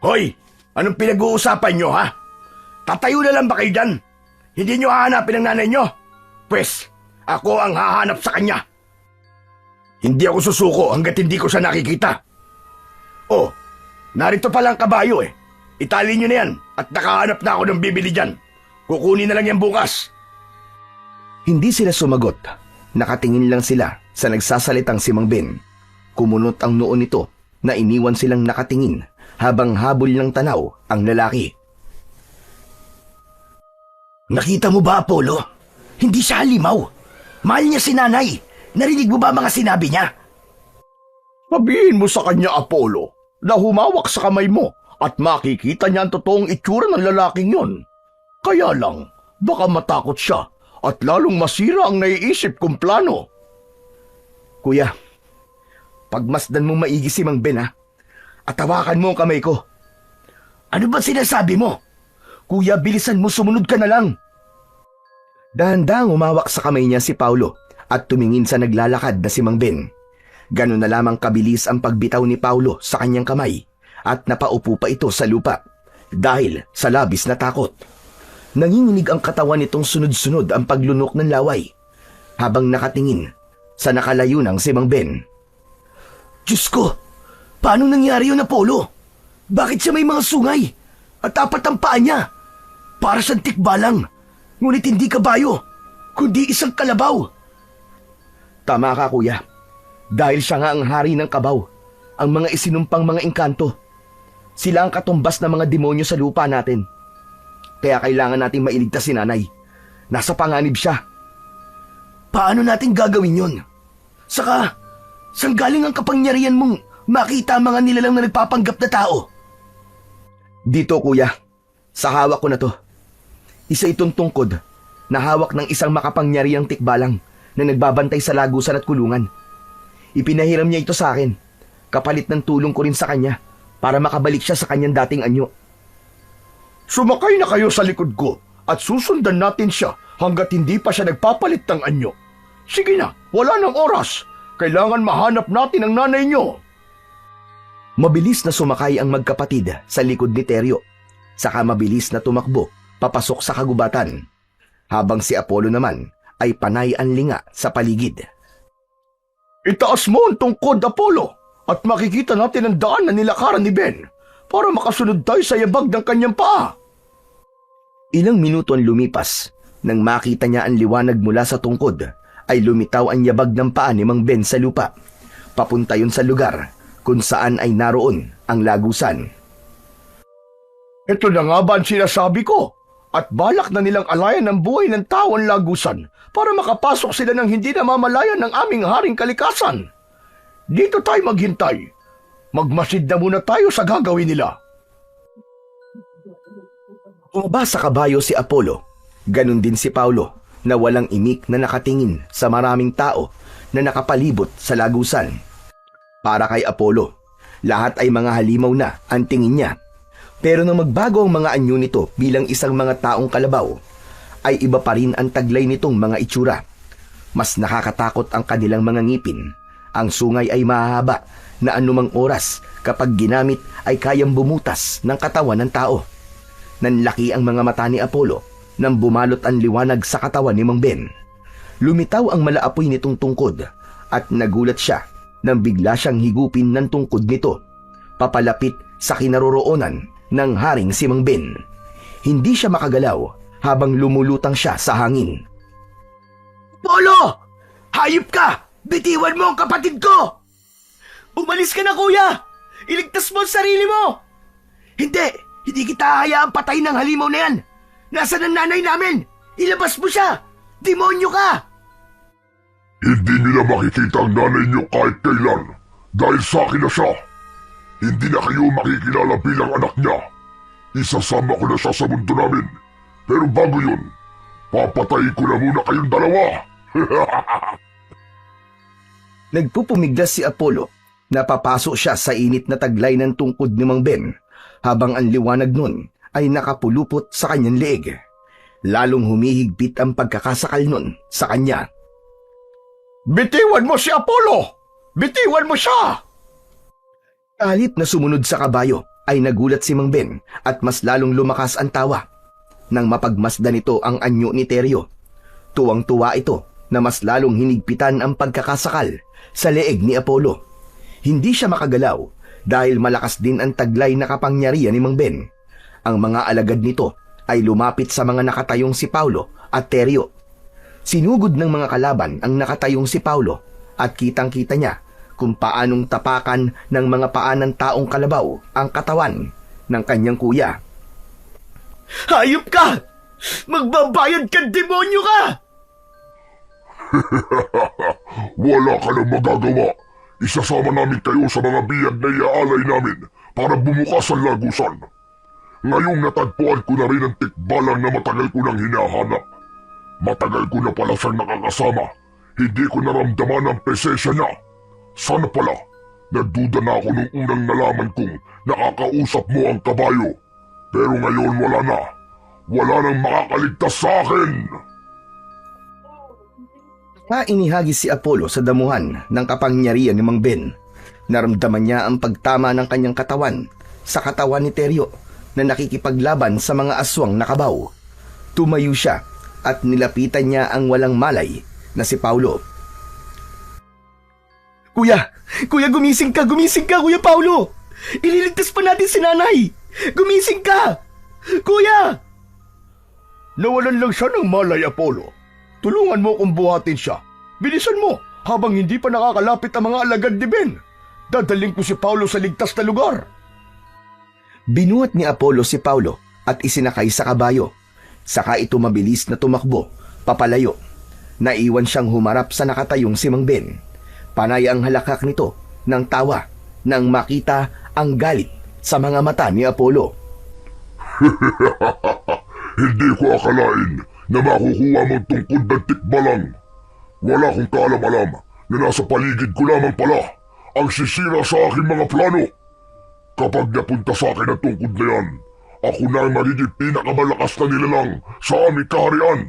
Hoy! Anong pinag-uusapan nyo, ha? Tatayo na lang ba kayo dyan? Hindi nyo hahanapin ang nanay nyo? Pwes, ako ang hahanap sa kanya. Hindi ako susuko hanggat hindi ko siya nakikita. Oh, narito palang kabayo eh. Itali nyo na yan at nakahanap na ako ng bibili dyan. Kukunin na lang yan bukas. Hindi sila sumagot. Nakatingin lang sila sa nagsasalitang si Mang Ben. Kumunot ang noo nito na iniwan silang nakatingin habang habol ng tanaw ang lalaki. Nakita mo ba, Apollo? Hindi siya halimaw. Mahal niya si nanay. Narinig mo ba mga sinabi niya? Sabihin mo sa kanya, Apollo, na humawak sa kamay mo at makikita niya ang totoong itsura ng lalaking yon. Kaya lang, baka matakot siya at lalong masira ang naiisip kong plano. Kuya, pagmasdan mo maigi si Mang Ben, ha? At hawakan mo ang kamay ko. Ano ba sinasabi mo? Kuya, bilisan mo, sumunod ka na lang. Dahan-dahang umawak sa kamay niya si Paulo at tumingin sa naglalakad na si Mang Ben. Ganun na lamang kabilis ang pagbitaw ni Paulo sa kanyang kamay at napaupo pa ito sa lupa dahil sa labis na takot. Nanginginig ang katawan nitong sunod-sunod ang paglunok ng laway habang nakatingin sa nakalayo ng si Mang Ben. Diyos ko! Paano nangyari yun, Apollo? Bakit siya may mga sungay? At apat ang paa niya? Para siyang tikbalang, ngunit hindi kabayo, kundi isang kalabaw. Tama ka, kuya. Dahil siya nga ang hari ng kabaw, ang mga isinumpang mga engkanto. Sila ang katumbas ng mga demonyo sa lupa natin. Kaya kailangan nating mailigtas si nanay. Nasa panganib siya. Paano natin gagawin yun? Saka, saan galing ang kapangyarihan mong makita ang mga nilalang na nagpapanggap na tao? Dito, kuya. Sa hawak ko na to. Isa itong tungkod na hawak ng isang makapangyarihang tikbalang na nagbabantay sa lagusan at kulungan. Ipinahiram niya ito sa akin. Kapalit ng tulong ko rin sa kanya para makabalik siya sa kanyang dating anyo. Sumakay na kayo sa likod ko at susundan natin siya hanggat hindi pa siya nagpapalit ng anyo. Sige na, wala nang oras. Kailangan mahanap natin ang nanay niyo. Mabilis na sumakay ang magkapatid sa likod ni Teryo. Saka mabilis na tumakbo papasok sa kagubatan. Habang si Apollo naman ay panay ang linga sa paligid. Itaas mo ang tungkod, Apollo, at makikita natin ang daan na nilakaran ni Ben para makasunod tayo sa yabag ng kanyang paa. Ilang minuto ang lumipas. Nang makita niya ang liwanag mula sa tungkod, ay lumitaw ang yabag ng paa ni Mang Ben sa lupa. Papunta yun sa lugar kung saan ay naroon ang lagusan. Ito na nga ba ang sinasabi ko? At balak na nilang alayan ng buhay ng tao ang lagusan para makapasok sila ng hindi namamalayan ng aming haring kalikasan. Dito tayo maghintay. Magmasid na muna tayo sa gagawin nila. Bumaba sa kabayo si Apollo. Ganon din si Paulo na walang imik na nakatingin sa maraming tao na nakapalibot sa lagusan. Para kay Apollo, lahat ay mga halimaw na ang tingin niya. Pero nang magbago ang mga anyo nito bilang isang mga taong kalabaw, ay iba pa rin ang taglay nitong mga itsura. Mas nakakatakot ang kanilang mga ngipin. Ang sungay ay mahahaba na anumang oras kapag ginamit ay kayang bumutas ng katawan ng tao. Nanlaki ang mga mata ni Apollo nang bumalot ang liwanag sa katawan ni Mang Ben. Lumitaw ang malaapoy nitong tungkod at nagulat siya nang bigla siyang higupin ng tungkod nito, papalapit sa kinaroroonan ng haring si Mang Ben. Hindi siya makagalaw habang lumulutang siya sa hangin. Apollo! Hayop ka! Bitiwan mo ang kapatid ko! Umalis ka na, kuya! Iligtas mo ang sarili mo! Hindi! Hindi kita hayaang patayin ng halimaw na yan! Nasaan ang nanay namin? Ilabas mo siya! Demonyo ka! Hindi nila makikita ang nanay niyo kahit kailan dahil sa akin na siya. Hindi na kayo makikilala bilang anak niya. Isasama ko na siya sa mundo namin. Pero bago yun, papatayin ko na muna kayong dalawa. Nagpupumiglas si Apollo. Napapasok siya sa init na taglay ng tungkod ni Mang Ben habang ang liwanag nun ay nakapulupot sa kanyang leeg. Lalong humihigpit ang pagkakasakal nun sa kanya. Bitiwan mo si Apollo! Bitiwan mo siya! Kahit na sumunod sa kabayo ay nagulat si Mang Ben at mas lalong lumakas ang tawa. Nang mapagmasdan nito ang anyo ni Teryo, tuwang-tuwa ito na mas lalong hinigpitan ang pagkakasakal sa leeg ni Apollo. Hindi siya makagalaw dahil malakas din ang taglay na kapangyarihan ni Mang Ben. Ang mga alagad nito ay lumapit sa mga nakatayong si Paulo at Teryo. Sinugod ng mga kalaban ang nakatayong si Paulo at kitang-kita niya kung paanong tapakan ng mga paa ng taong kalabaw ang katawan ng kanyang kuya. Hayop ka! Magbabayad ka, demonyo ka! Wala ka nang magagawa. Isasama namin kayo sa mga biyag na iaalay namin para bumukas ang lagusan. Ngayong natagpuan ko na rin ang tikbalang na matagal ko nang hinahanap. Matagal ko na pala siyang nakakasama. Hindi ko naramdaman ang presensya niya. Sana pala, nagduda na ako nung unang nalaman kong nakakausap mo ang kabayo. Pero ngayon wala na. Wala nang makakaligtas sa akin. Inihagis si Apollo sa damuhan ng kapangyarihan ni Mang Ben. Naramdaman niya ang pagtama ng kanyang katawan sa katawan ni Teryo na nakikipaglaban sa mga aswang na kabaw. Tumayo siya at nilapitan niya ang walang malay na si Paulo. Kuya! Kuya, gumising ka, Kuya Paulo! Ililigtas pa natin si nanay! Gumising ka! Kuya! Nawalan lang siya ng malay, Apollo. Tulungan mo kung buhatin siya. Bilisan mo habang hindi pa nakakalapit ang mga alagad ni Ben. Dadaling ko si Paulo sa ligtas na lugar. Binuhat ni Apollo si Paulo at isinakay sa kabayo. Saka ito mabilis na tumakbo, papalayo. Naiwan siyang humarap sa nakatayong si Mang Ben. Panay ang halakak nito ng tawa nang makita ang galit sa mga mata ni Apollo. Hindi ko akalain na makukuha mong tungkod ng tikbalang. Wala kong kaalam-alam na nasa paligid ko lamang pala ang sisira sa aking mga plano. Kapag napunta sa akin ang tungkod na yan, ako na ang magiging pinakamalakas na nilalang sa aming kaharian,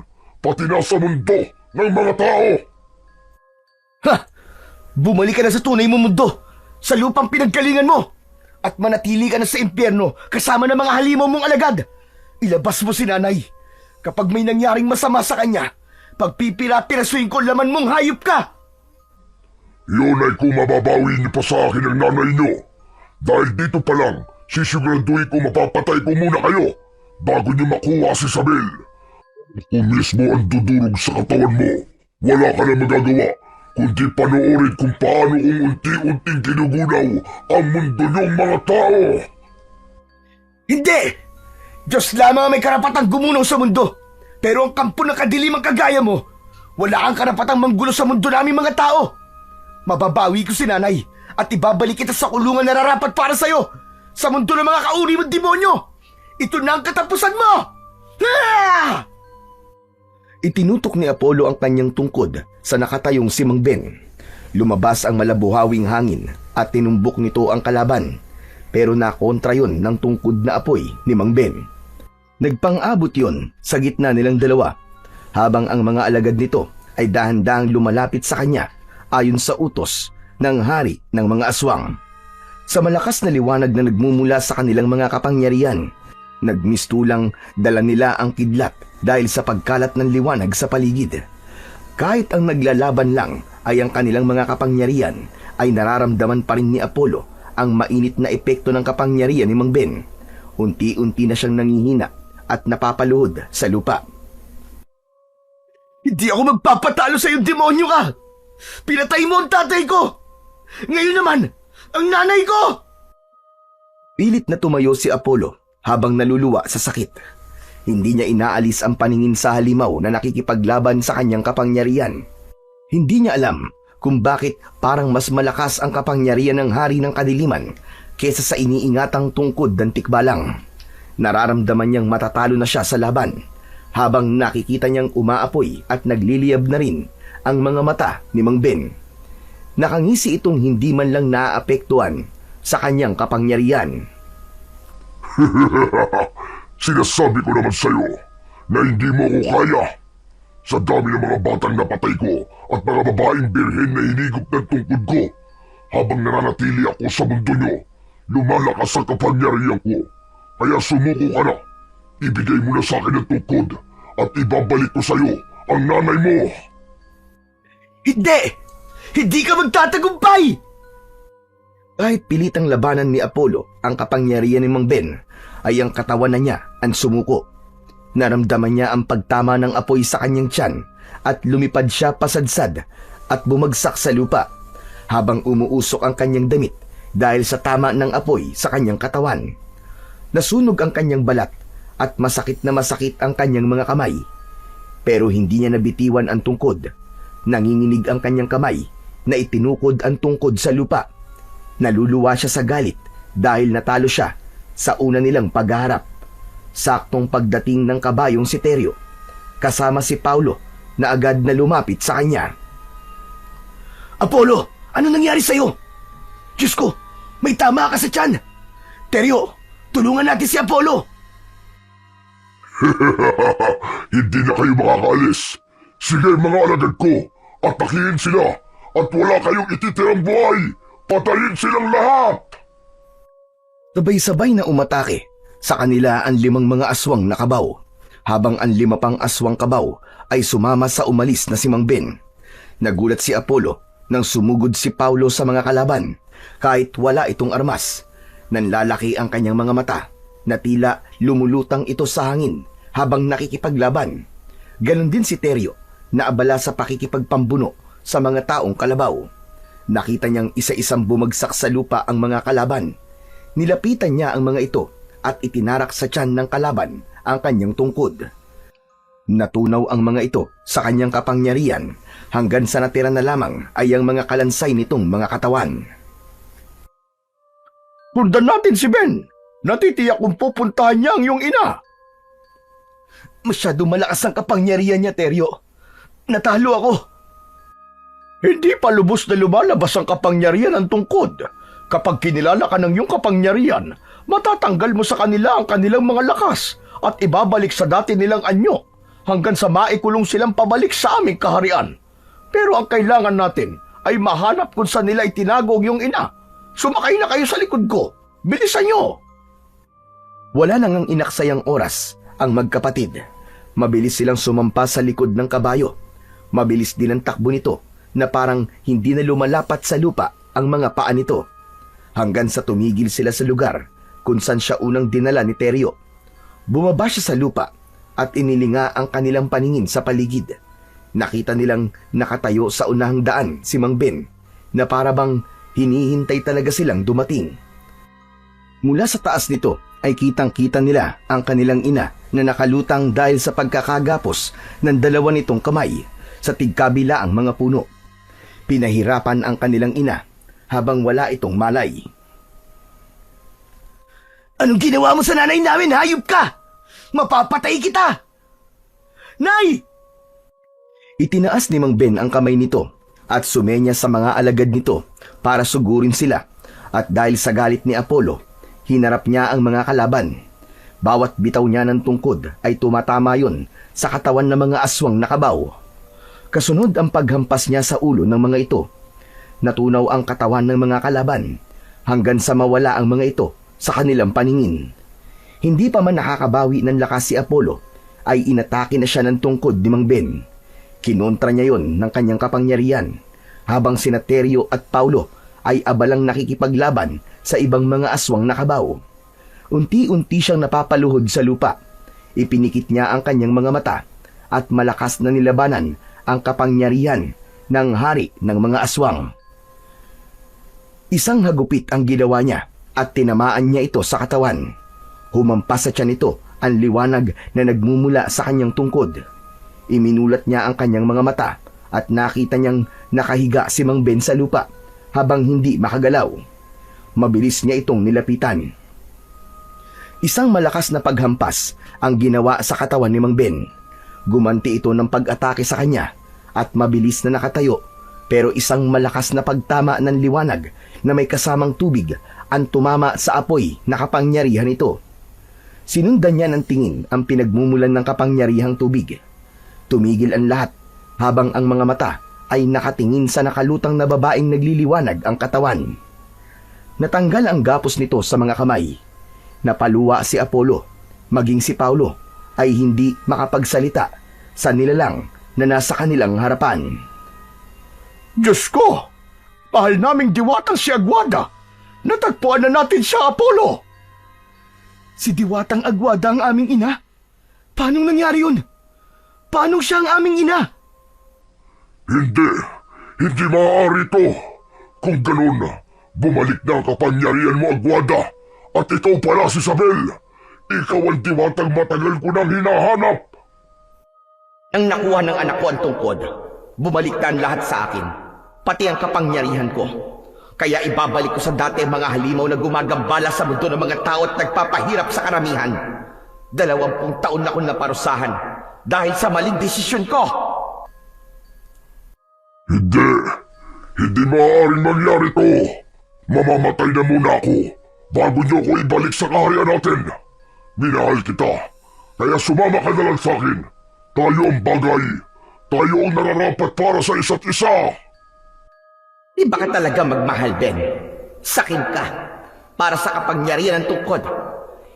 pati na sa mundo ng mga tao. Ha! Bumalik ka na sa tunay mong mundo, sa lupang pinaggalingan mo, at manatili ka na sa impyerno kasama ng mga halimaw mong alagad. Ilabas mo si nanay. Kapag may nangyaring masama sa kanya, pagpipira-pirasuin ko laman mong hayop ka. Yun ay kung mababawi niyo pa sa akin ang nanay niyo. Dahil dito pa lang, sisiguraduhin ko mapapatay ko muna kayo bago niyo makuha si Isabel. Kung mismo ang dudurog sa katawan mo, wala ka na magagawa kundi panoorin kung paano kung unti-unting ginugunaw ang mundo niyong mga tao. Hindi! Diyos lamang ang may karapatang gumunaw sa mundo. Pero ang kampo ng kadilimang kagaya mo, wala kang karapatang manggulo sa mundo namin mga tao. Mababawi ko si nanay at ibabalik kita sa kulungan na nararapat para sa'yo. Sa mundo ng mga kauri mong demonyo. Ito na ang katapusan mo! Ah! Itinutok ni Apollo ang kanyang tungkod sa nakatayong si Mang Ben. Lumabas ang malabuhawing hangin at tinumbok nito ang kalaban. Pero nakontra yun ng tungkod na apoy ni Mang Ben. Nagpang-abot yun sa gitna nilang dalawa habang ang mga alagad nito ay dahan-dahang lumalapit sa kanya ayon sa utos ng hari ng mga aswang. Sa malakas na liwanag na nagmumula sa kanilang mga kapangyarihan, Nagmistulang dala nila ang kidlat dahil sa pagkalat ng liwanag sa paligid. Kahit ang naglalaban lang ay ang kanilang mga kapangyarihan, ay nararamdaman pa rin ni Apollo ang mainit na epekto ng kapangyarihan ni Mang Ben. Unti-unti na siyang nangihina at napapaluhod sa lupa. Hindi ako magpapatalo sa iyong demonyo ka! Pinatay mo ang tatay ko! Ngayon naman, ang nanay ko! Pilit na tumayo si Apollo habang naluluwa sa sakit. Hindi niya inaalis ang paningin sa halimaw na nakikipaglaban sa kanyang kapangyarihan. Hindi niya alam kung bakit parang mas malakas ang kapangyarihan ng hari ng kadiliman kesa sa iniingatang tungkod ng tikbalang. Nararamdaman niyang matatalo na siya sa laban habang nakikita niyang umaapoy at nagliliyab na rin ang mga mata ni Mang Ben. Nakangisi itong hindi man lang naaapektuhan sa kanyang kapangyarihan. Sinasabi ko naman sa'yo na hindi mo ko kaya. Sa dami ng mga batang napatay ko at mga babaeng birhen na hinigop ng tungkod ko, habang nananatili ako sa mundo nyo, lumalakas ang kapangyarihan ko. Kaya sumuko ka na. Ibigay mo na sa akin ang tungkod at ibabalik ko sa'yo ang nanay mo. Hindi! Hindi ka magtatagumpay! Kahit pilitang labanan ni Apollo ang kapangyarihan ni Mang Ben, ay ang katawan na niya ang sumuko. Naramdaman niya ang pagtama ng apoy sa kanyang tiyan at lumipad siya pasadsad at bumagsak sa lupa habang umuusok ang kanyang damit dahil sa tama ng apoy sa kanyang katawan. Nasunog ang kanyang balat at masakit na masakit ang kanyang mga kamay. Pero hindi niya nabitiwan ang tungkod. Nanginginig ang kanyang kamay na itinukod ang tungkod sa lupa. Naluluwa siya sa galit dahil natalo siya sa una nilang pagharap. Saktong pagdating ng kabayong si Terio, kasama si Paulo na agad na lumapit sa kanya. Apollo, ano nangyari sa'yo? Diyos ko, may tama ka sa tiyan! Terio, tulungan natin si Apollo! Hindi na kayo makakaalis. Sige mga alagad ko, atakihin sila at wala kayong ititirang buhay. Patayin silang lahat! Sabay-sabay na umatake sa kanila ang 5 mga aswang na kabaw, habang ang 5 pang aswang kabaw ay sumama sa umalis na si Mang Ben. Nagulat si Apollo nang sumugod si Paulo sa mga kalaban. Kahit wala itong armas, nanlalaki ang kanyang mga mata na tila lumulutang ito sa hangin habang nakikipaglaban. Ganon din si Terio na abala sa pakikipagpambuno sa mga taong kalabaw. Nakita niyang isa-isang bumagsak sa lupa ang mga kalaban. Nilapitan niya ang mga ito at itinarak sa tiyan ng kalaban ang kanyang tungkod. Natunaw ang mga ito sa kanyang kapangyarihan hanggang sa natira na lamang ay ang mga kalansay nitong mga katawan. Sundan natin si Ben. Natitiyak kung pupuntahan niya ang iyong ina. Masyado malakas ang kapangyarihan niya, Terio. Natalo ako. Hindi pa lubos na lumalabas ang kapangyarihan ng tungkod. Kapag kinilala ka ng iyong kapangyarihan, matatanggal mo sa kanila ang kanilang mga lakas at ibabalik sa dati nilang anyo hanggang sa maikulong silang pabalik sa aming kaharian. Pero ang kailangan natin ay mahanap kung saan nila itinago ang iyong ina. Sumakay na kayo sa likod ko. Bilisan niyo! Wala nang ang inaksayang oras ang magkapatid. Mabilis silang sumampa sa likod ng kabayo. Mabilis din ang takbo nito na parang hindi na lumalapat sa lupa ang mga paa nito. Hanggang sa tumigil sila sa lugar kung saan siya unang dinala ni Terio. Bumaba siya sa lupa at inilinga ang kanilang paningin sa paligid. Nakita nilang nakatayo sa unahang daan si Mang Ben na para bang hinihintay talaga silang dumating. Mula sa taas nito ay kitang-kita nila ang kanilang ina na nakalutang dahil sa pagkakagapos ng 2 nitong kamay sa tigkabila ang mga puno. Pinahirapan ang kanilang ina habang wala itong malay. Anong ginawa mo sa nanay namin, hayop ka? Mapapatay kita! Nay! Itinaas ni Mang Ben ang kamay nito at sumenya sa mga alagad nito para sugurin sila, at dahil sa galit ni Apollo, hinarap niya ang mga kalaban. Bawat bitaw niya ng tungkod ay tumatama yon sa katawan ng mga aswang na kabaw. Kasunod ang paghampas niya sa ulo ng mga ito. Natunaw ang katawan ng mga kalaban hanggang sa mawala ang mga ito sa kanilang paningin. Hindi pa man nakakabawi ng lakas si Apollo, ay inatake na siya ng tungkod ni Mang Ben. Kinontra niya yon ng kanyang kapangyarihan, habang sina Teryo at Paulo ay abalang nakikipaglaban sa ibang mga aswang na kabaw. Unti-unti siyang napapaluhod sa lupa. Ipinikit niya ang kanyang mga mata at malakas na nilabanan ang kapangyarihan ng hari ng mga aswang. Isang hagupit ang ginawa niya at tinamaan niya ito sa katawan. Humampas sa tiyan nito ang liwanag na nagmumula sa kanyang tungkod. Iminulat niya ang kanyang mga mata at nakita niyang nakahiga si Mang Ben sa lupa habang hindi makagalaw. Mabilis niya itong nilapitan. Isang malakas na paghampas ang ginawa sa katawan ni Mang Ben. Gumanti ito ng pag-atake sa kanya at mabilis na nakatayo, pero isang malakas na pagtama ng liwanag na may kasamang tubig ang tumama sa apoy na kapangyarihan nito. Sinundan niya ng tingin ang pinagmumulan ng kapangyarihang tubig. Tumigil ang lahat habang ang mga mata ay nakatingin sa nakalutang na babaeng nagliliwanag ang katawan. Natanggal ang gapos nito sa mga kamay. Napaluwa si Apollo, maging si Paulo ay hindi makapagsalita sa nilalang na nasa kanilang harapan. Diyos ko! Mahal naming diwatang si Aguada! Natagpuan na natin siya, Apollo! Si Diwatang Aguada ang aming ina? Paano nangyari yun? Paano siya ang aming ina? Hindi maaari to. Kung ganun, bumalik na ang kapangyarihan mo, Aguada. At ikaw pala si Isabel. Ikaw ang diwatang matagal ko nang hinahanap. Ang nakuha ng anak ko ang tungkod, bumalik na ang lahat sa akin, pati ang kapangyarihan ko. Kaya ibabalik ko sa dati ang mga halimaw na gumagambala sa mundo ng mga tao at nagpapahirap sa karamihan. 20 taon na akong naparusahan dahil sa maling desisyon ko. Hindi maaaring mangyari to. Mamamatay na muna ako bago niyo ko ibalik sa kaharian natin. Minahal kita, kaya sumama ka na lang sa akin. Tayo ang bagay. Tayo ang nararapat para sa isa't isa. Di ba ka talaga magmahal, Ben? Sakin ka, para sa kapangyarihan ng tungkod.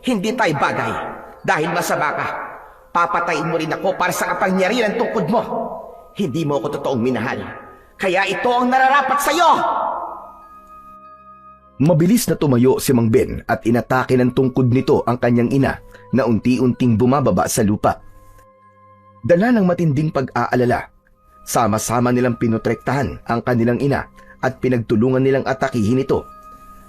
Hindi tayo bagay, dahil masama ka. Papatayin mo rin ako para sa kapangyarihan ng tungkod mo. Hindi mo ako totoong minahal, kaya ito ang nararapat sa'yo! Mabilis na tumayo si Mang Ben at inatake ng tungkod nito ang kanyang ina na unti-unting bumababa sa lupa. Dala ng matinding pag-aalala, sama-sama nilang pinotrektahan ang kanilang ina at pinagtulungan nilang atakihin ito.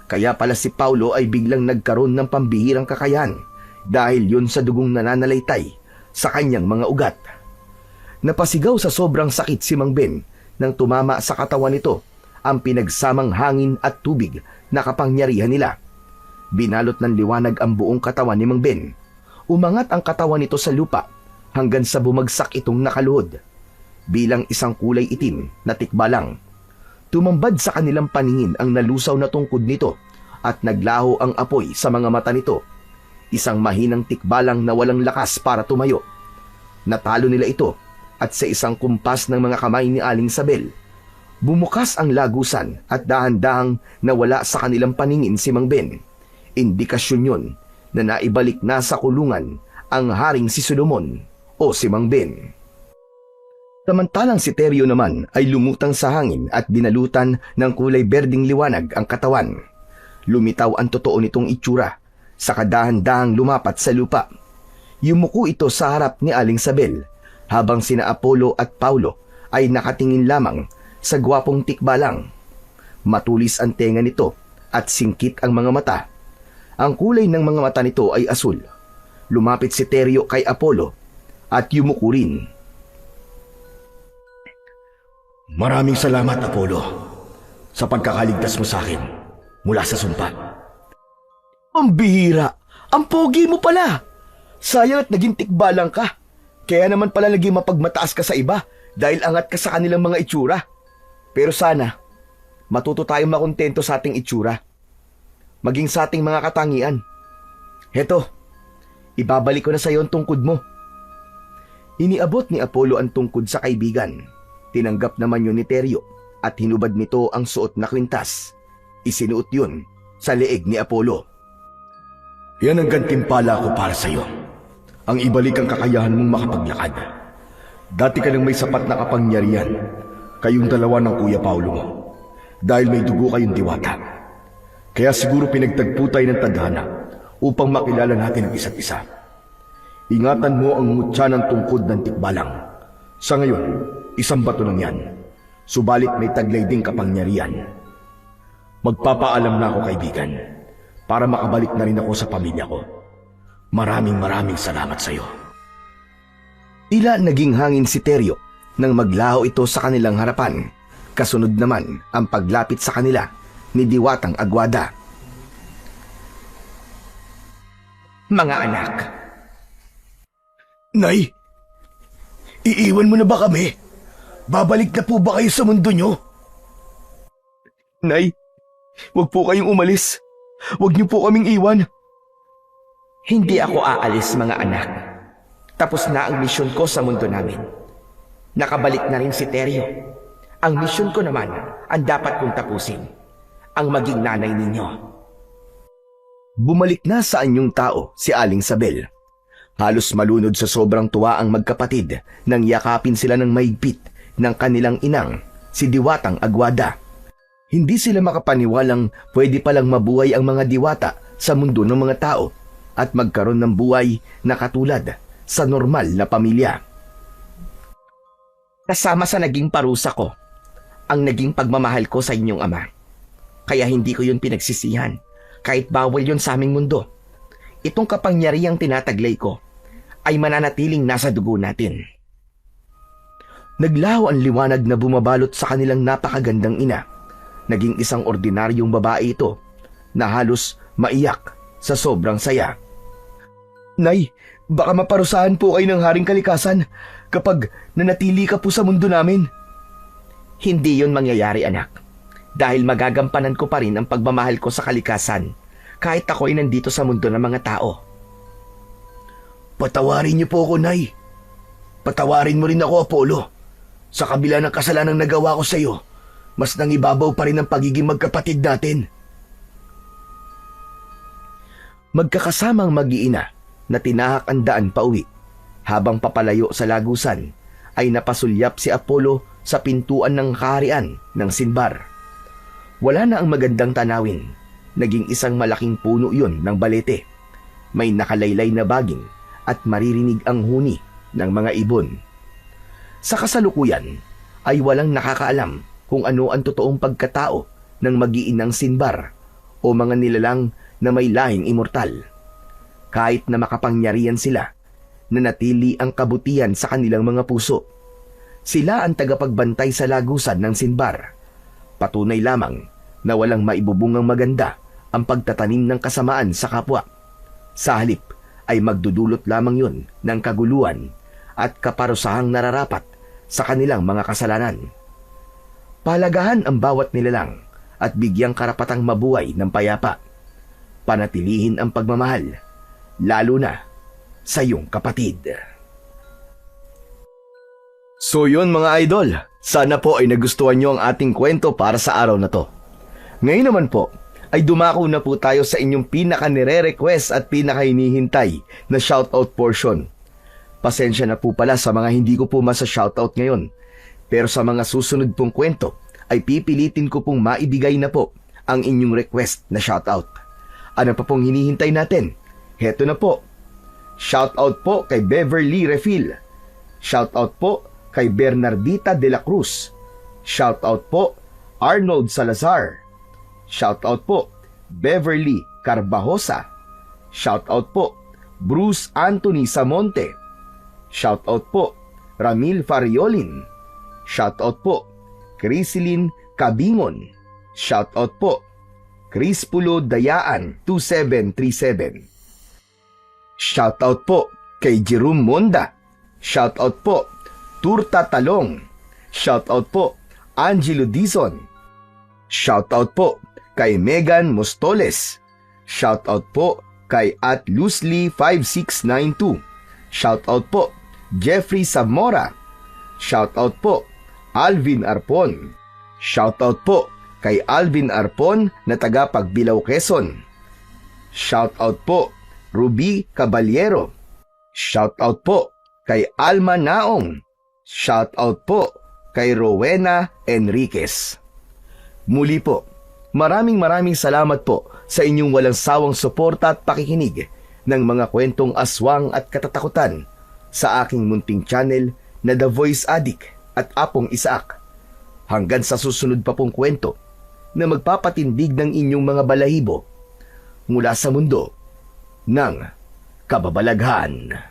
Kaya pala si Paulo ay biglang nagkaroon ng pambihirang kakayahan dahil yun sa dugong nananalaytay sa kanyang mga ugat. Napasigaw sa sobrang sakit si Mang Ben nang tumama sa katawan nito ang pinagsamang hangin at tubig na kapangyarihan nila. Binalot ng liwanag ang buong katawan ni Mang Ben. Umangat ang katawan nito sa lupa hanggang sa bumagsak itong nakaluhod. Bilang isang kulay itim na tikbalang. Tumambad sa kanilang paningin ang nalusaw na tungkod nito at naglaho ang apoy sa mga mata nito. Isang mahinang tikbalang na walang lakas para tumayo. Natalo nila ito at sa isang kumpas ng mga kamay ni Aling Isabel, bumukas ang lagusan at dahan-dahang nawala sa kanilang paningin si Mang Ben. Indikasyon yun na naibalik na sa kulungan ang haring si Solomon o si Mang Ben. Samantalang si Teryo naman ay lumutang sa hangin at binalutan ng kulay berding liwanag ang katawan. Lumitaw ang totoo nitong itsura, saka dahan-dahang lumapat sa lupa. Yumuko ito sa harap ni Aling Isabel, habang sina Apollo at Paulo ay nakatingin lamang sa gwapong tikbalang. Matulis ang tenga nito at singkit ang mga mata. Ang kulay ng mga mata nito ay asul. Lumapit si Teryo kay Apollo at yumuko rin. Maraming salamat, Apollo, sa pagkakaligtas mo sa akin mula sa sumpa. Ang bihira! Ang pogi mo pala! Sayang at naging tikbalang ka. Kaya naman pala naging mapagmataas ka sa iba dahil angat ka sa kanilang mga itsura. Pero sana, matuto tayong makontento sa ating itsura. Maging sa ating mga katangian. Heto, ibabalik ko na sa iyo ang tungkod mo. Iniabot ni Apollo ang tungkod sa kaibigan. Tinanggap naman yun ni Teryo at hinubad nito ang suot na kwintas. Isinuot yun sa leeg ni Apollo. Yan ang gantimpala ko para sa'yo. Ang ibalik ang kakayahan mong makapaglakad. Dati ka nang may sapat na kapangyarihan, kayong dalawa ng Kuya Paulo mo. Dahil may dugo kayong diwata. Kaya siguro pinagtagpo tayo ng tadhana upang makilala natin ang isa't isa. Ingatan mo ang mutya ng tungkod ng tikbalang. Sa ngayon, isang bato lang yan. Subalit may taglay ding kapangyarihan. Magpapaalam na ako, kaibigan, para makabalik na rin ako sa pamilya ko. Maraming salamat sa iyo. Tila naging hangin si Teryo nang maglaho ito sa kanilang harapan. Kasunod naman ang paglapit sa kanila ni Diwatang Aguada. Mga anak. Nay, iiwan mo na ba kami? Babalik na po ba kayo sa mundo nyo? Nay, wag po kayong umalis. Wag niyo po kaming iwan. Hindi ako aalis, mga anak. Tapos na ang misyon ko sa mundo namin. Nakabalik na rin si Teryo. Ang misyon ko naman ang dapat kong tapusin. Ang maging nanay ninyo. Bumalik na sa anyong tao si Aling Sabel. Halos malunod sa sobrang tuwa ang magkapatid nang yakapin sila ng mahigpit ng kanilang inang, si Diwatang Aguada. Hindi sila makapaniwalang pwede palang mabuhay ang mga diwata sa mundo ng mga tao at magkaroon ng buhay na katulad sa normal na pamilya. Kasama sa naging parusa ko, ang naging pagmamahal ko sa inyong ama. Kaya hindi ko yun pinagsisihan, kahit bawal yun sa aming mundo. Itong kapangyarihang tinataglay ko ay mananatiling nasa dugo natin. Naglaho ang liwanag na bumabalot sa kanilang napakagandang ina. Naging isang ordinaryong babae ito na halos maiyak sa sobrang saya. Nay, baka maparusahan po kayo ng Haring Kalikasan kapag nanatili ka po sa mundo namin. Hindi yun mangyayari, anak. Dahil magagampanan ko pa rin ang pagmamahal ko sa kalikasan kahit ako ay nandito sa mundo ng mga tao. Patawarin niyo po ako, Nay. Patawarin mo rin ako, Apollo. Sa kabila ng kasalanang nagawa ko sa iyo, mas nangibabaw pa rin ang pagiging magkapatid natin. Magkakasamang mag-iina na tinahak ang daan pauwi. Habang papalayo sa lagusan, ay napasulyap si Apollo sa pintuan ng kaharian ng Sinbar. Wala na ang magandang tanawin. Naging isang malaking puno yun ng balete. May nakalaylay na baging at maririnig ang huni ng mga ibon. Sa kasalukuyan ay walang nakakaalam kung ano ang totoong pagkatao ng mag-iinang Sinbar o mga nilalang na may lahing immortal. Kahit na makapangyarihan sila, nanatili ang kabutihan sa kanilang mga puso. Sila ang tagapagbantay sa lagusan ng Sinbar. Patunay lamang na walang maibubungang maganda ang pagtatanim ng kasamaan sa kapwa. Sa halip ay magdudulot lamang yun ng kaguluhan at kaparusahang nararapat sa kanilang mga kasalanan. Palagahan ang bawat nilalang at bigyang karapatang mabuhay ng payapa. Panatilihin ang pagmamahal, lalo na sa iyong kapatid. So yun mga idol, sana po ay nagustuhan nyo ang ating kwento para sa araw na to. Ngayon naman po, ay dumako na po tayo sa inyong pinaka-nire-request at pinaka-hinihintay na shoutout portion. Pasensya na po pala sa mga hindi ko po masa-shoutout ngayon. Pero sa mga susunod pong kwento, ay pipilitin ko pong maibigay na po ang inyong request na shoutout. Ano pa pong hinihintay natin? Heto na po. Shoutout po kay Beverly Refil. Shoutout po kay Bernardita de la Cruz. Shoutout po Arnold Salazar. Shoutout po Beverly Carbajosa. Shoutout po Bruce Anthony Samonte. Shoutout po Ramil Fariolin. Shoutout po Crisilin Cabingon. Shoutout po Crispulo Dayaan 2737. Shoutout po kay Jerome Monda. Shoutout po Turta Talong. Shoutout po Angelo Dizon. Shoutout po kay Megan Mostoles. Shoutout po kay @Loosely5692. Shoutout po Jeffrey Zamora. Shoutout po Alvin Arpon. Shoutout po kay Alvin Arpon na taga Pagbilao, Quezon. Shoutout po Ruby Caballero. Shoutout po kay Alma Naong. Shoutout po kay Rowena Enriquez. Muli po, maraming salamat po sa inyong walang sawang suporta at pakikinig ng mga kwentong aswang at katatakutan sa aking munting channel na The Voice Addict at Apong Isaac. Hanggang sa susunod pa pong kwento na magpapatindig ng inyong mga balahibo mula sa mundo ng kababalaghan.